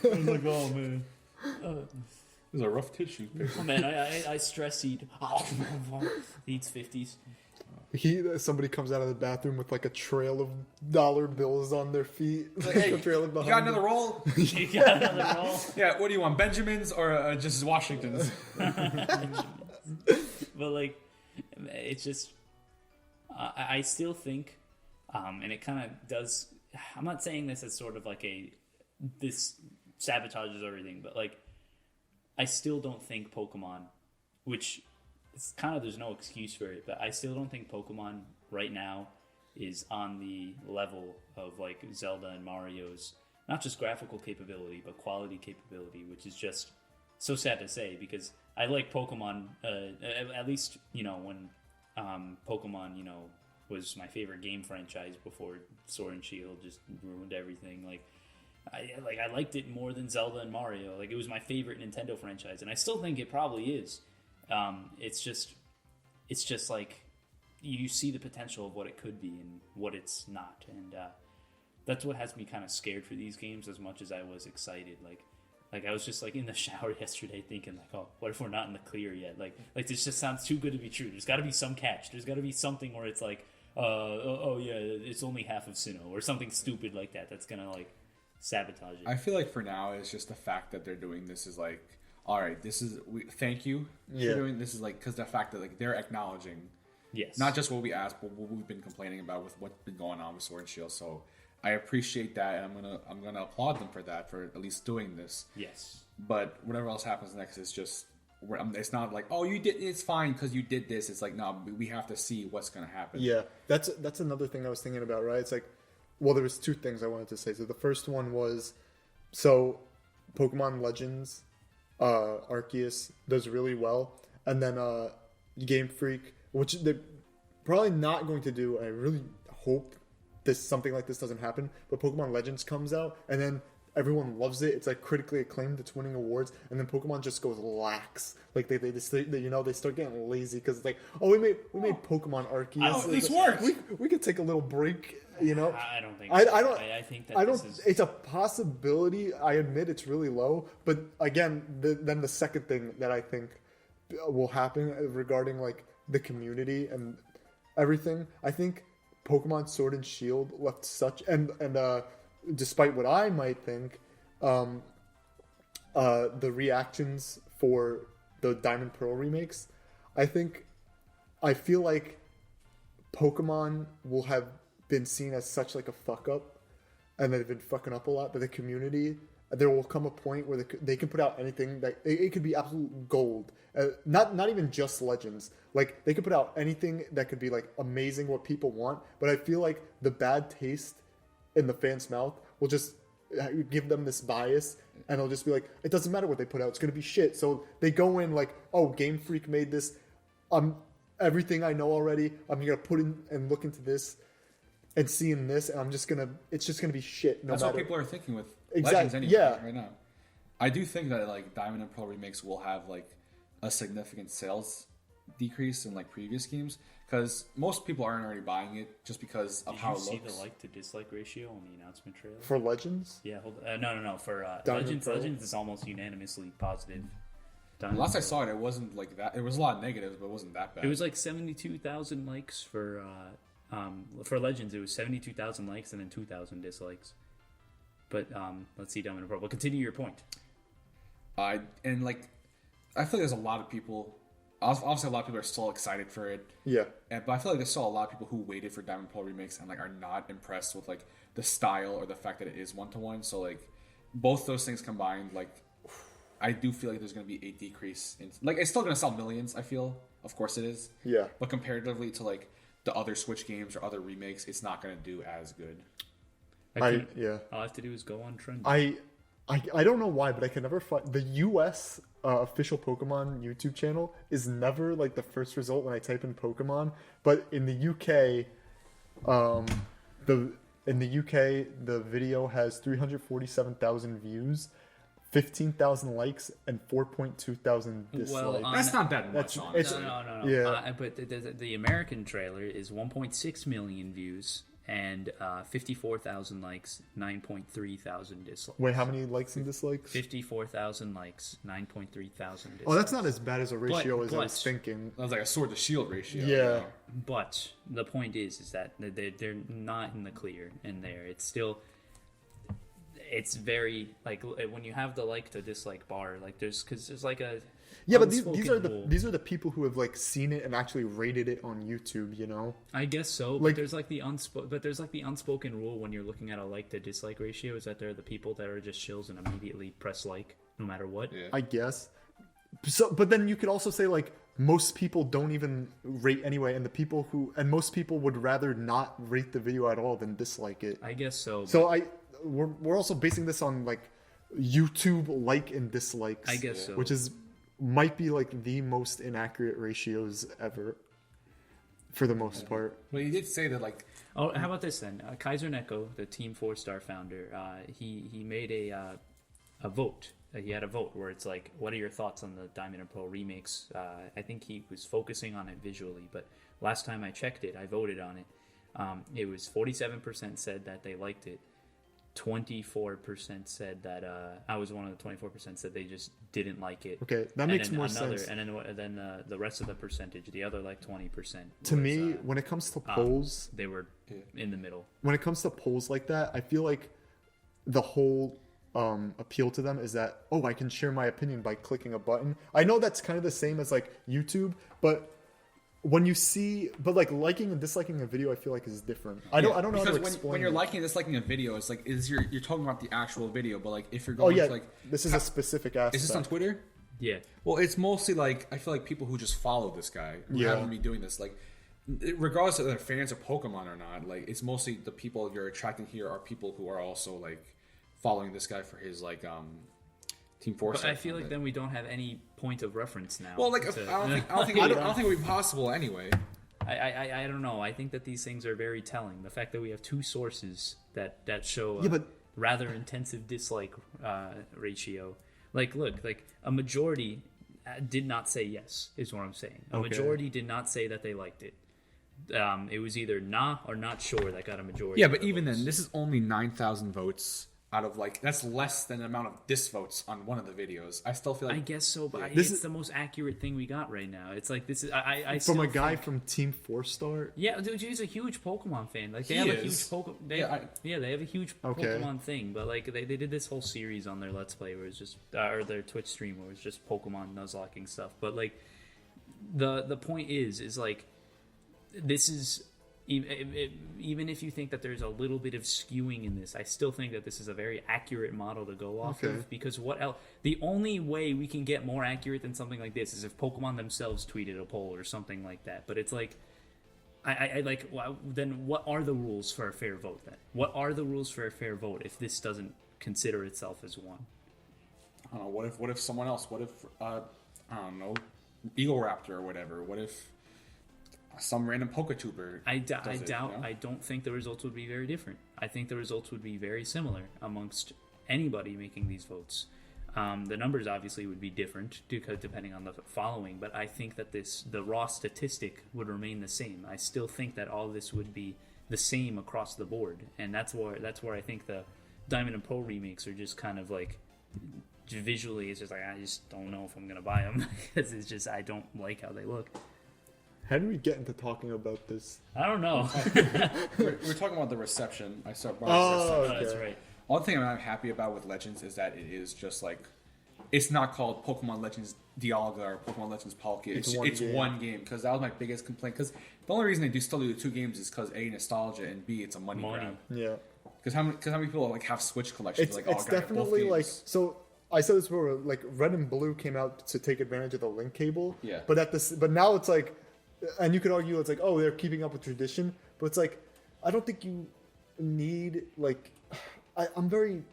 was like, oh man, this is a rough tissue. Oh, man, I stress eat. He eats 50s. Somebody comes out of the bathroom with like a trail of dollar bills on their feet. Like, hey, trailing behind you got another roll? You got another roll? Yeah, what do you want, Benjamin's or just Washington's? But like, it's just, I still think, and it kind of does, I'm not saying this as sort of like this sabotages everything, but like, I still don't think Pokemon, which it's kind of, there's no excuse for it, but I still don't think Pokemon right now is on the level of like Zelda and Mario's, not just graphical capability, but quality capability, which is just so sad to say, because I like Pokemon, at least, when Pokemon, was my favorite game franchise before Sword and Shield just ruined everything. I liked it more than Zelda and Mario. Like, it was my favorite Nintendo franchise, and I still think it probably is. It's just like you see the potential of what it could be and what it's not, and that's what has me kind of scared for these games as much as I was excited. Like I was just like in the shower yesterday thinking like, oh, what if we're not in the clear yet? Like this just sounds too good to be true. There's got to be some catch. There's got to be something where it's like, oh yeah, it's only half of Sinnoh or something stupid like that. That's gonna like sabotage it. I feel like for now it's just the fact that they're doing this is like, all right, thank you for doing this, is like, because the fact that like they're acknowledging, yes, not just what we asked, but what we've been complaining about with what's been going on with Sword and Shield. So I appreciate that, and I'm gonna applaud them for that, for at least doing this. Yes, but whatever else happens next is just, it's not like, oh, you did, it's fine because you did this. It's like, no, we have to see what's gonna happen. Yeah, that's another thing I was thinking about, right? It's like, well, there was two things I wanted to say. So the first one was, so Pokemon Legends, Arceus does really well, and then Game Freak which they're probably not going to do. I really hope something like this doesn't happen. But Pokemon Legends comes out, and then everyone loves it. It's like critically acclaimed. It's winning awards, and then Pokemon just goes lax. Like they start getting lazy because it's like, oh, we made Pokemon Arceus. Oh, this worked. We could take a little break. You know, I don't think. I So. don't. I think that I don't. This is... It's a possibility. I admit it's really low, but again, then the second thing that I think will happen regarding like the community and everything, I think Pokemon Sword and Shield left such and despite what I might think, the reactions for the Diamond Pearl remakes, I feel like Pokemon will have been seen as such like a fuck up, and they've been fucking up a lot. But the community, there will come a point where they can put out anything that it could be absolute gold. Not even just Legends. Like they could put out anything that could be like amazing, what people want. But I feel like the bad taste in the fans' mouth will just give them this bias, and they'll just be like, it doesn't matter what they put out, it's gonna be shit. So they go in like, oh, Game Freak made this. Everything I know already, I'm gonna put in and look into this and seeing this, and it's just gonna be shit. That's matter. what people are thinking with Exactly. Legends anyway, Yeah. right now. I do think that like Diamond and Pearl remakes will have like a significant sales decrease in like previous games, because most people aren't already buying it just because of how it looks. Did you see the like to dislike ratio on the announcement trailer? For Legends? Yeah, no. For Diamond Pearl? Legends is almost unanimously positive. Last I saw it, it wasn't like that. It was a lot of negatives, but it wasn't that bad. It was like 72,000 likes for Legends. It was 72,000 likes and then 2,000 dislikes. But let's see, Diamond and Pearl. But continue your point. And like, I feel like there's a lot of people. Obviously, a lot of people are still excited for it. Yeah. But I feel like there's still a lot of people who waited for Diamond and Pearl remakes and like are not impressed with like the style or the fact that it is 1-to-1. So like, both those things combined, like, I do feel like there's going to be a decrease in, like, it's still going to sell millions, I feel. Of course it is. Yeah. But comparatively to like the other Switch games or other remakes, it's not going to do as good. All I have to do is go on trend. I don't know why, but I can never find the US official Pokemon YouTube channel is never like the first result when I type in Pokemon. But in the UK, the video has 347,000 views, 15,000 likes, and 4.2 thousand dislikes. That's not that much, honestly. No. Yeah. But the American trailer is 1.6 million views and 54,000 likes, 9.3 thousand dislikes. Wait, how many likes and dislikes? 54,000 likes, 9.3 thousand dislikes. Oh, that's not as bad as a ratio as I but- was thinking. That was like a sword to shield ratio. Yeah. But the point is that they're not in the clear in there. It's still, it's very like when you have the like to dislike bar, like there's like a But unspoken these are the people who have like seen it and actually rated it on YouTube. You know. I guess so, Like- but there's like the unspoken rule when you're looking at a like to dislike ratio is that they're the people that are just shills and immediately press like no matter what. Yeah. I guess. So, but then you could also say like most people don't even rate anyway, and most people would rather not rate the video at all than dislike it. I guess so. So we're also basing this on like YouTube like and dislikes. I guess so. Which might be like the most inaccurate ratios ever, for the most part. But he did say that like, Oh, how about this then? Kaiser Neko, the Team 4-Star founder, he made a vote. He had a vote where it's like, what are your thoughts on the Diamond and Pearl remakes? I think he was focusing on it visually, but last time I checked it, I voted on it. It was 47% said that they liked it. 24% said that I was one of the 24% said they just didn't like it. Okay, that And makes then more sense. And then the rest of the percentage, the other like 20%. To me, when it comes to polls, they were in the middle. when it comes to polls like that, I feel like the whole appeal to them is that, oh, I can share my opinion by clicking a button. I know that's kind of the same as like YouTube, but when you see, but like liking and disliking a video, I feel like is different. I don't know how to because explain. when you're it. liking and disliking a video, it's like you're talking about the actual video, but like if you're Oh going yeah, to like, this is a specific aspect. is this on Twitter? Yeah. Well, it's mostly like I feel like people who just follow this guy who Yeah. happen to be doing this, like regardless of they're fans of Pokemon or not, like it's mostly the people you're attracting here are people who are also like following this guy for his like Team 4 But Star. I feel like then we don't have any point of reference now. Well, like I don't think it would be possible anyway. I don't know. I think that these things are very telling. The fact that we have two sources that show Yeah, but- rather intensive dislike ratio. Like, look, like a majority did not say yes, is what I'm saying. A majority did not say that they liked it. It was either nah or not sure that got a majority. Yeah, of but the even votes. then, this is only 9,000 votes out of like that's less than the amount of disvotes on one of the videos. I still feel like I guess so, but This it's is- the most accurate thing we got right now. It's like this is I From still a guy think- from Team 4 Star. Yeah, dude, he's a huge Pokemon fan. Like they He have a is. huge Pokemon. Yeah, They have a huge Okay. Pokemon thing. But like they did this whole series on their Let's Play where it's just or their Twitch stream where it's just Pokemon nuzlocking stuff. But like the point is like this is. Even if you think that there's a little bit of skewing in this, I still think that this is a very accurate model to go off Okay. of. Because what else? The only way we can get more accurate than something like this is if Pokemon themselves tweeted a poll or something like that. But it's like, I like. Well, then what are the rules for a fair vote? Then what are the rules for a fair vote if this doesn't consider itself as one? I don't know. What if someone else? What if I don't know, Eagle Raptor or whatever? What if some random Poketuber? I does it, doubt. you know? I don't think the results would be very different. I think the results would be very similar amongst anybody making these votes. The numbers obviously would be different because depending on the following, but I think that the raw statistic would remain the same. I still think that all this would be the same across the board, and that's where I think the Diamond and Pearl remakes are just kind of like visually. It's just like I just don't know if I'm gonna buy them because it's just I don't like how they look. How did we get into talking about this? I don't know. We're talking about the reception. I saw. Oh, Oh, that's okay. right. One thing I'm happy about with Legends is that it is just like it's not called Pokemon Legends Dialga or Pokemon Legends Palkia. It's It's one one game. game because that was my biggest complaint. Because the only reason they still do the two games is because A, nostalgia, and B, it's a money Money. grab. Yeah. Because how many people like have Switch collections? It's like, it's I gotta get both definitely like games. so. I said this before. Like Red and Blue came out to take advantage of the link cable. Yeah. But now it's like, and you could argue it's like, oh, they're keeping up with tradition. But it's like, I don't think you need like. I'm very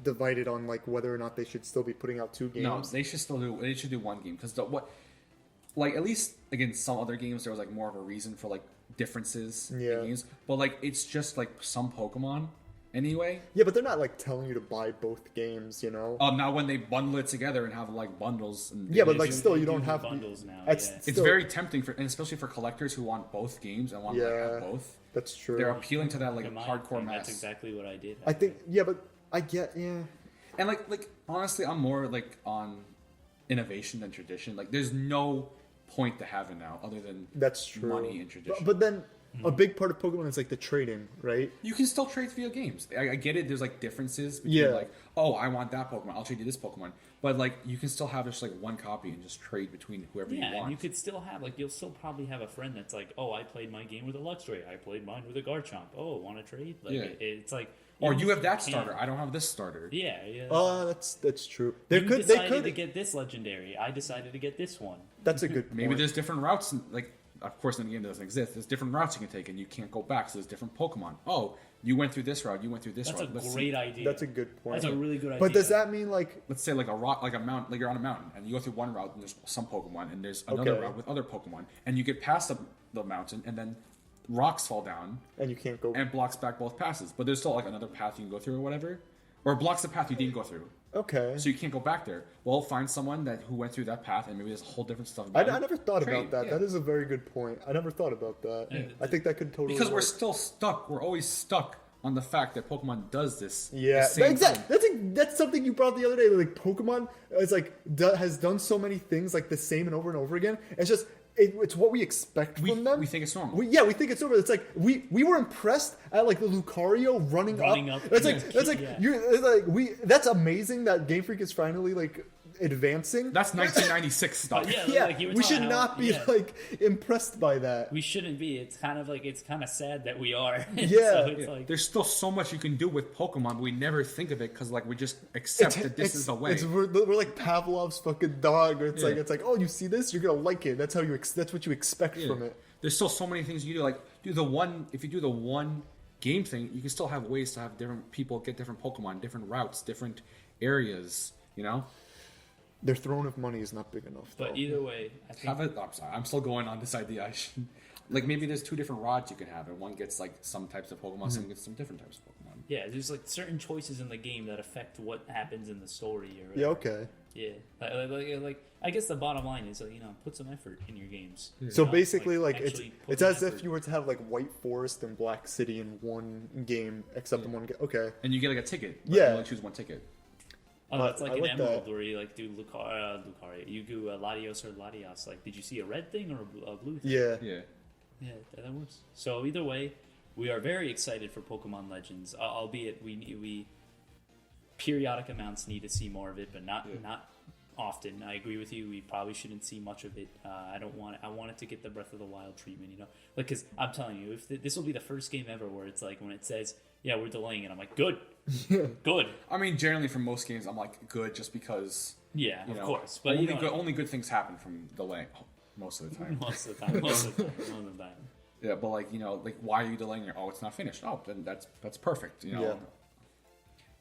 divided on like whether or not they should still be putting out two games. No, they should still do. They should do one game because like at least again some other games there was like more of a reason for like differences Yeah. in games, but like it's just like some Pokemon anyway. Yeah, but they're not like telling you to buy both games. You know. Now when they bundle it together and have like bundles and Yeah, but like do- still, they you do don't do have bundles now, That's yeah. it's still- very tempting for, and especially for collectors who want both games and want to like, Yeah. have both. That's true. They're appealing to that like In my hardcore opinion, mass. That's exactly what I did. I think. Yeah, but I get. Yeah. And like honestly, I'm more like on innovation than tradition. Like there's no point to have it now other than That's true. money and tradition. But then a big part of Pokemon is like the trading, right? You can still trade via games. I get it. There's like differences between Yeah. like, oh, I want that Pokemon. I'll trade you this Pokemon. But like, you can still have just like one copy and just trade between whoever Yeah, you want. and you could still have like you'll still probably have a friend that's like, oh, I played my game with a Luxray. I played mine with a Garchomp. Oh, want to trade? Like, Yeah. it's like Or know, you have that can't- starter. I don't have this starter. Yeah, yeah. That's true. you They decided could. to get this legendary. I decided to get this one. That's a good. Maybe point. there's different routes. Like, of course, in the game it doesn't exist. There's different routes you can take, and you can't go back. So there's different Pokemon. Oh, you went through this route. You went through this That's a route. Let's great see. idea. That's a good point. That's a really good idea. But does that mean like? Let's say like a rock, like a mountain, like you're on a mountain, and you go through one route, and there's some Pokemon, and there's another Okay. route with other Pokemon, and you get past the mountain, and then rocks fall down, And you can't go. and blocks back both passes. But there's still like another path you can go through or whatever, or blocks the path you didn't go through, Okay. so you can't go back there. Well, find someone who went through that path, and maybe there's a whole different stuff. I about it. never thought Trade, about that. yeah. That is a very good point. I never thought about that. I think that could totally. Because we're work. still stuck. We're always stuck on the fact that Pokemon does this. Yeah, the same exactly. thing. That's something you brought the other day. Like Pokemon is like has done so many things like the same and over and over again. It's just it's what we expect from them. We think it's normal. We think it's normal. It's like we were impressed at like the Lucario running up. It's like Yeah. that's amazing that Game Freak is finally like advancing. That's 1996 stuff. yeah, yeah, like you were we talking should about- not be yeah. like impressed by that. We shouldn't be. It's kind of sad that we are. Yeah. so it's like There's still so much you can do with Pokemon, but we never think of it because like we just accept that this is the way. We're like Pavlov's fucking dog. Where it's like oh, you see this, you're gonna like it. That's how that's what you expect Yeah. from it. There's still so many things you can do. Like if you do the one game thing, you can still have ways to have different people get different Pokemon, different routes, different areas, You know. Their throne of money is not big enough. But though. either way, I think I'm sorry. I'm still going on this idea. I should, like maybe there's 2 different rods you can have, and one gets like some types of Pokemon, some gets some different types of Pokemon. yeah, there's like certain choices in the game that affect what happens in the story. Or Yeah, okay. yeah, like I guess the bottom line is put some effort in your games. So You know? basically, like actually put it's in as if effort. you were to have like White Forest and Black City in one game, except in one game. Okay. And you get like a ticket. But Yeah. You only choose one ticket. Oh, that's like I an like emerald that. where you like do Lucaria, you do Latios or Latias. Like, did you see a red thing or a blue thing? Yeah. Yeah. Yeah, that works. So either way, we are very excited for Pokemon Legends. Albeit we periodic amounts need to see more of it, but not often. I agree with you. We probably shouldn't see much of it. I want it to get the Breath of the Wild treatment. Like because I'm telling you, if this will be the first game ever where it's like when it says, "Yeah, we're delaying it," I'm like, "Good, good." I mean, generally for most games, I'm like good just because. Yeah, You of know, course. But only good things happen from delaying most of the time. most of the time, most of the time. Yeah, but like like why are you delaying it? Oh, it's not finished. Oh, then that's perfect. Yeah.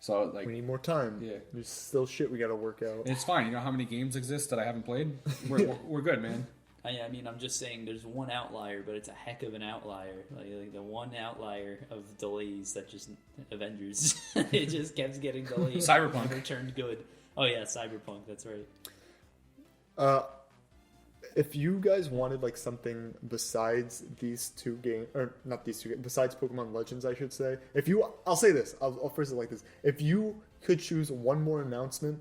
So like We need more time. Yeah. There's still shit we gotta work out. it's fine. You know how many games exist that I haven't played? We're good, man. I mean, I'm just saying there's one outlier, but it's a heck of an outlier. Like the one outlier of delays that just Avengers, it just kept getting delayed. Cyberpunk. Never turned good. Oh yeah, Cyberpunk. That's right. If you guys wanted like something besides these 2 games, or not these 2 games, besides Pokemon Legends, I should say. I'll say this. I'll phrase it like this. If you could choose one more announcement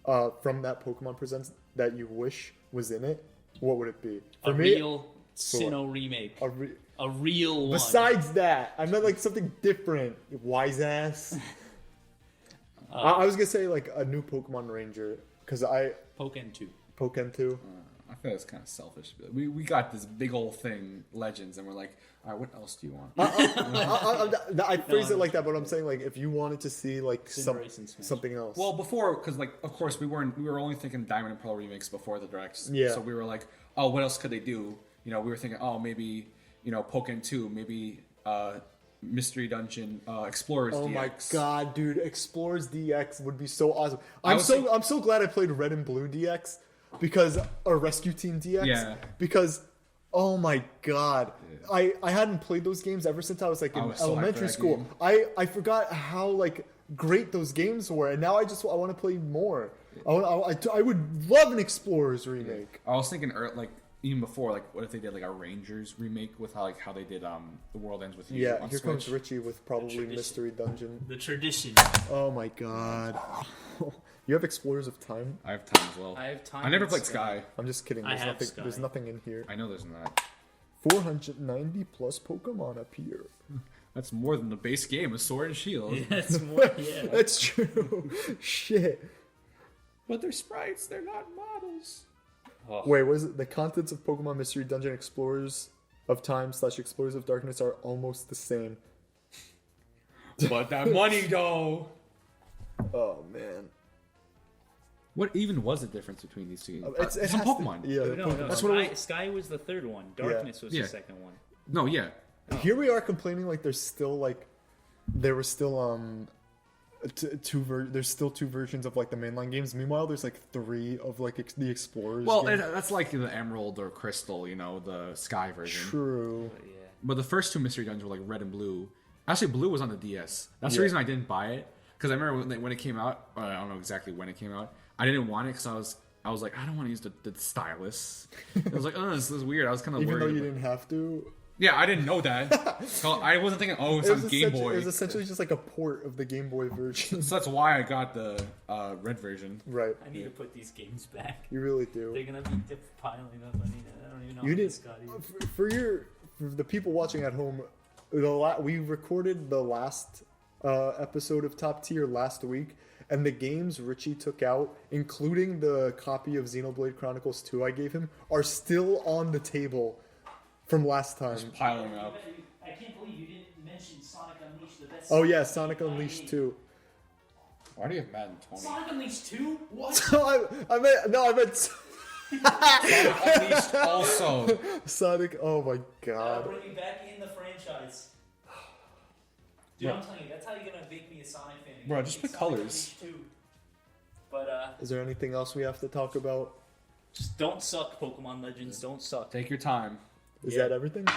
from that Pokemon Presents that you wish was in it, what would it be? For me, Real Sinnoh remake. a A real one. besides that, I meant like something different. Wise ass. I was gonna say like a new Pokemon Ranger because Pokken 2. Pokken 2. I feel it's kind of selfish. We got this big old thing, Legends, and we're like, all right, what else do you want? I phrase it like that, but I'm saying like if you wanted to see like Cinderace and Smash. something else. Well, before, because like, of course, we were only thinking Diamond and Pearl remakes before the directs. Yeah. So we were like, oh, what else could they do? We were thinking, oh, maybe Pokken 2, maybe Mystery Dungeon, Explorers oh DX. my god, dude! Explorers DX would be so awesome. I I'm was so glad I played Red and Blue DX because or Rescue Team DX. Yeah. Because oh my god, I hadn't played those games ever since I was like in was so hyped for elementary that school. game. I forgot how like great those games were, and now I want to play more. I would love an Explorers remake. I was thinking, like, even before, like, what if they did like a Rangers remake with how they did The World Ends with You? Yeah, on here Switch. comes Richie with probably tradition. Mystery Dungeon. The tradition. Oh my god. You have Explorers of Time? I have time as well. I have time. I never in played Sky. I'm just kidding. I There's have nothing. Sky. There's nothing in here. I know there's not. 490 plus Pokemon appear. That's more than the base game of Sword and Shield. That's more. Yeah. That's true. Shit. But they're sprites. They're not models. Oh. Wait, was it the contents of Pokemon Mystery Dungeon Explorers of Time / Explorers of Darkness are almost the same? But that money, though. Oh man. What even was the difference between these two? It Some has to- Pokemon. yeah. No, That's Sky, what it was. Sky was the third one. Darkness was Yeah. the second one. No, yeah. Here we are complaining like there's still like there were still there's still 2 versions of like the mainline games. Meanwhile, there's like 3 of like the Explorers. Well, game. that's like the Emerald or Crystal, the Sky version. True. But yeah. But the first 2 Mystery Dungeons were like Red and Blue. Actually, Blue was on the DS. That's the Yeah. reason I didn't buy it. Because I remember when it came out, I don't know exactly when it came out, I didn't want it because I was like, I don't want to use the stylus. I was like, oh, this is weird. I was kind of Even worried. though you didn't have to. Yeah, I didn't know that. So I wasn't thinking, oh, it's on Game Boy. It was essentially just like a port of the Game Boy version. So that's why I got the red version. Right. I need to put these games back. You really They're do. gonna be piling up. I don't even know. You how did this got here. for the people watching at home. We recorded the last episode of Top Tier last week, and the games Richie took out, including the copy of Xenoblade Chronicles 2 I gave him, are still on the table from last time. Piling up. I can't believe you didn't mention Sonic Unleashed, the best. Oh yeah, Sonic Unleashed 2. Why do you have Madden 20? Sonic Unleashed 2? What? I meant Unleashed also. Sonic. Oh my god. Bring me back in the franchise. Dude, I'm telling you, that's how you're gonna make me a Sonic fan. Bro, just pick Sonic colors. Unleashed 2. But Is there anything else we have to talk about? just don't suck, Pokemon Legends. Don't suck. Take your time. Is Yeah. that everything?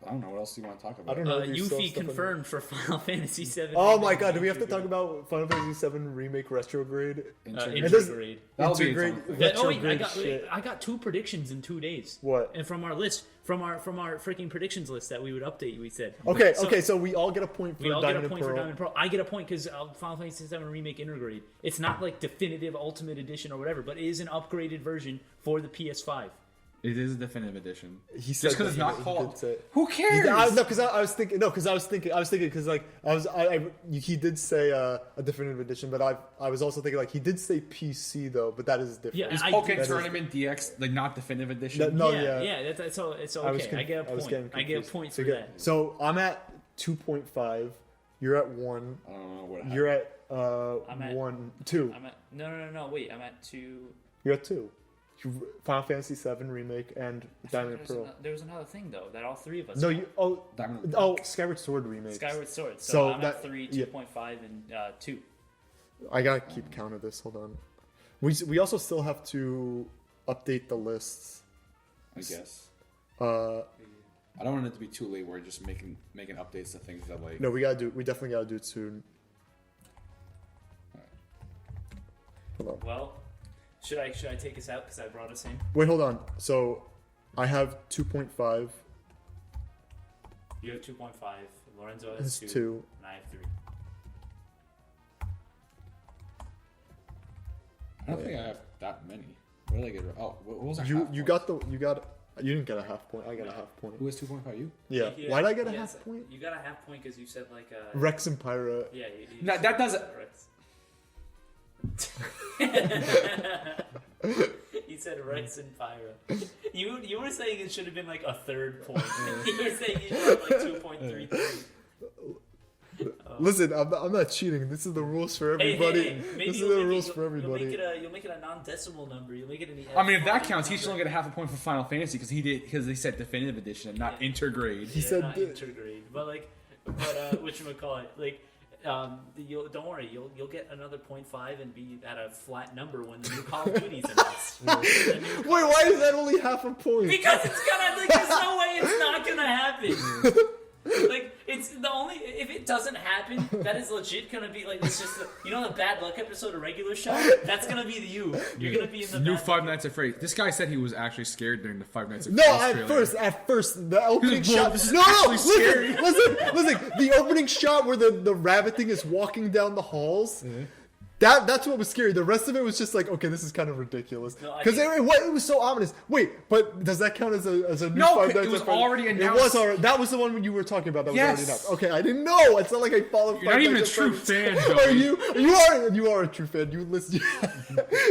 I don't know what else do you want to talk about. I don't know. You still have Yuffie stuff in confirmed for Final Fantasy VII. Oh my god, do we have to talk about Final Fantasy VII Remake Retrograde? Intergrade. does- Intergrade. That'll be its Intergrade- own thing. Oh wait, retrograde shit. I got 2 predictions in 2 days. What? And from our list, from our freaking predictions list that we would update, we said. Okay, So- okay, so we all get a point for We all get Diamond a point and for Pearl. Diamond and Pearl. I get a point because Final Fantasy VII Remake Intergrade. It's not like definitive Ultimate Edition or whatever, but it is an upgraded version for the PS5. It is a definitive edition. He said Just because it's that not he called. did say- Who cares? No, because I was thinking. No, because I was thinking. Because like he did say a definitive edition, but I was also thinking like he did say PC though, but that is different. Yeah, Is I Pokémon did- Tournament DX like not definitive edition? No, yeah, yeah. yeah, that's all. It's I was okay. I get a I was getting point. I get a confused. point So for good. that. So I'm at 2.5. You're at 1. I don't know what happened. You're at I'm at- 1, 2. I'm at no. Wait, I'm at 2. You're at 2. Final Fantasy VII Remake and Diamond and Pearl. There was another thing though that all 3 of us. No, got. you. Diamond and Oh, Skyward Sword Remake. Skyward Sword. So, So I'm that- at 3, yeah. 2.5, and 2. I gotta keep count of this. Hold on. We also still have to update the lists. I guess. Uh, I don't want it to be too late. We're just making updates to things that like. no, we definitely gotta do it soon. Hold on. Well, should I take us out because I brought us in? Wait, hold on. So, I have 2.5. You have 2.5. Lorenzo has It's 2, 2. and I have 3. I don't think I have that many. Where did I get? Oh, what was our You half you points? you didn't get a half point. I got a half point. Who has 2.5? You? Yeah. Yeah, Why did I get a yes, half point? You got a half point because you said like a. Rex and Pyra. Yeah. You No, that doesn't. Rex. He said Rex and Pyra. You were saying it should have been like a third point. You were saying you should have like 2.33. Listen, I'm not cheating. This is the rules for everybody. Maybe This is you'll the make rules it- for everybody. You'll make it a non-decimal number. You'll make it an. I mean, if that counts, he should only get a half a point for Final Fantasy because they said definitive edition and not Yeah. intergrade. He said not the- intergrade, but whatchamacallit, like. Don't worry. You'll get another 0.5 and be at a flat number when the new Call of Duty's announced. The new Wait, why is that only half a point? Because it's gonna like there's no way it's not gonna happen. Like it's the only if it doesn't happen, that is legit gonna be like it's just the bad luck episode of Regular Show. That's gonna be you. You're gonna be in the New bad Five luck. Nights at Freddy's. This guy said he was actually scared during the Five Nights at No, Freddy's trailer. at first, the opening Whoa, shot. this is No, actually listen, scary. listen. The opening shot where the rabbit thing is walking down the halls. Mm-hmm. That's what was scary. The rest of it was just like, okay, this is kind of ridiculous No, I because think- it was so ominous. Wait, but does that count as a new No, Five it Nights was at Freddy's? already It announced. was already. That was the one when you were talking about. That was already Yes. announced. Okay, I didn't know. It's not like I followed. You're not Five even a Nights at true Freddy's. fan, Are Joey. you are a true fan. You listen.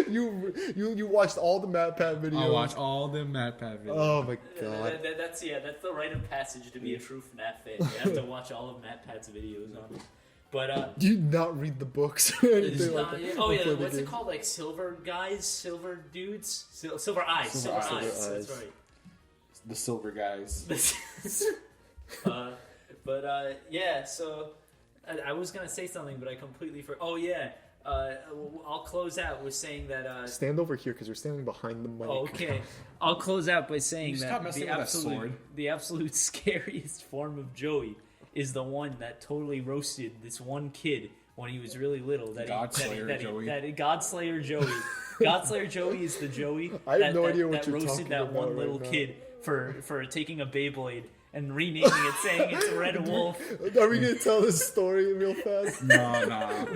you watched all the Matt Pat videos. I'll watch all the Matt Pat videos. Oh my god. That's the rite of passage to be a true FNAF fan. You have to watch all of Matt Pat's videos on it. But Do you not read the books or anything like that? oh Or yeah, play the what's it game? called? Like silver guys, silver dudes, silver eyes, Silver silver eyes. eyes. Silver That's eyes. right. The silver guys. Yeah. So I was gonna say something, but I completely forgot. Oh yeah. I'll close out with saying that. Stand over here because you're standing behind the mic. Okay, I'll close out by saying You stop that messing with that sword. the absolute scariest form of Joey is the one that totally roasted this one kid when he was really little. Godslayer Joey. Godslayer Joey. Godslayer Joey is the Joey I have no that idea what you're roasted talking that about one right little now. kid for taking a Beyblade and renaming it, saying it's Red Wolf. Are we gonna tell this story real fast? No.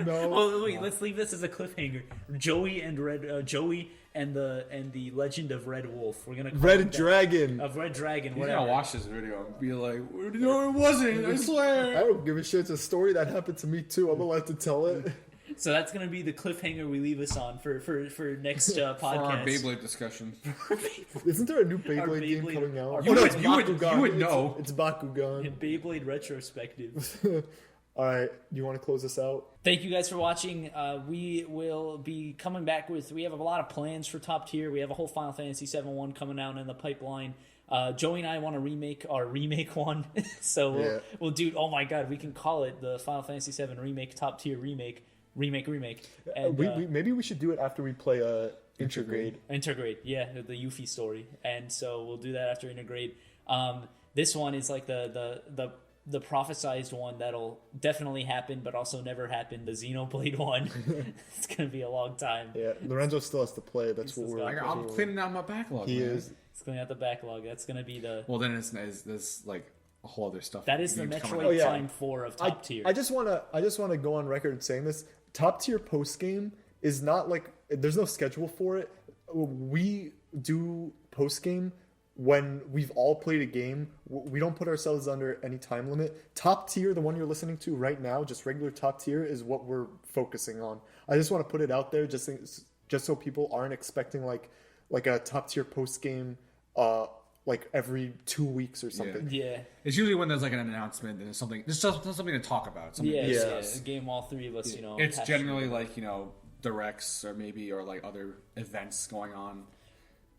No. Oh wait, let's leave this as a cliffhanger. Joey and the Legend of Red Wolf. We're gonna call Red it that. Dragon. Of Red Dragon, He's whatever. gonna watch this video and be like, "No, it wasn't. I I swear." don't give a shit. It's a story that happened to me too. I'm allowed to tell it. So that's gonna be the cliffhanger we leave us on for next podcast. For our Beyblade discussion. Isn't there a new Beyblade, Our game Beyblade- coming out? our- Oh, You no, would- it's you would- Bakugan. you would know. It's Bakugan. Beyblade retrospective. All right, do you want to close this out? Thank you guys for watching. We will be coming back with. We have a lot of plans for top tier. We have a whole Final Fantasy VII one coming out in the pipeline. Joey and I want to remake our remake one, so we'll do. Oh my god, we can call it the Final Fantasy VII remake top tier remake. remake. And, Maybe we should do it after we play Intergrade. Intergrade, yeah, the Yuffie story, and so we'll do that after Intergrade. This one is like the prophesized one that'll definitely happen, but also never happen. The Xenoblade one. It's gonna be a long time. Yeah, Lorenzo still has to play. That's what we're. I'm cleaning out my backlog. He man. is. It's cleaning out the backlog. That's gonna be the. Well, then it's like a whole other stuff. That is the coming Metroid out. Oh, yeah. Prime 4 of top tier. I just wanna go on record saying this. Top tier post game is not like there's no schedule for it. We do post game when we've all played a game. We don't put ourselves under any time limit. Top tier, the one you're listening to right now, just regular top tier, is what we're focusing on. I just want to put it out there, just so people aren't expecting like a top tier post game, like every 2 weeks or something. Yeah. It's usually when there's like an announcement and there's something to talk about. Something to discuss. A game all three of us, It's passionate generally about. like directs or like other events going on.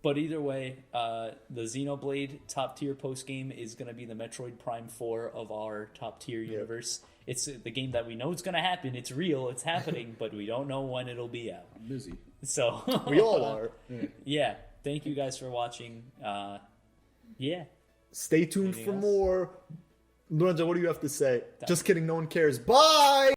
But either way, the Xenoblade top tier post game is going to be the Metroid Prime 4 of our top tier universe. It's the game that we know it's going to happen. It's real. It's happening, but we don't know when it'll be out. I'm busy. So We all are. Yeah. Thank you guys for watching. Yeah. Stay tuned Anything for else? more. Lorenzo, what do you have to say? Just kidding. No one cares. Bye.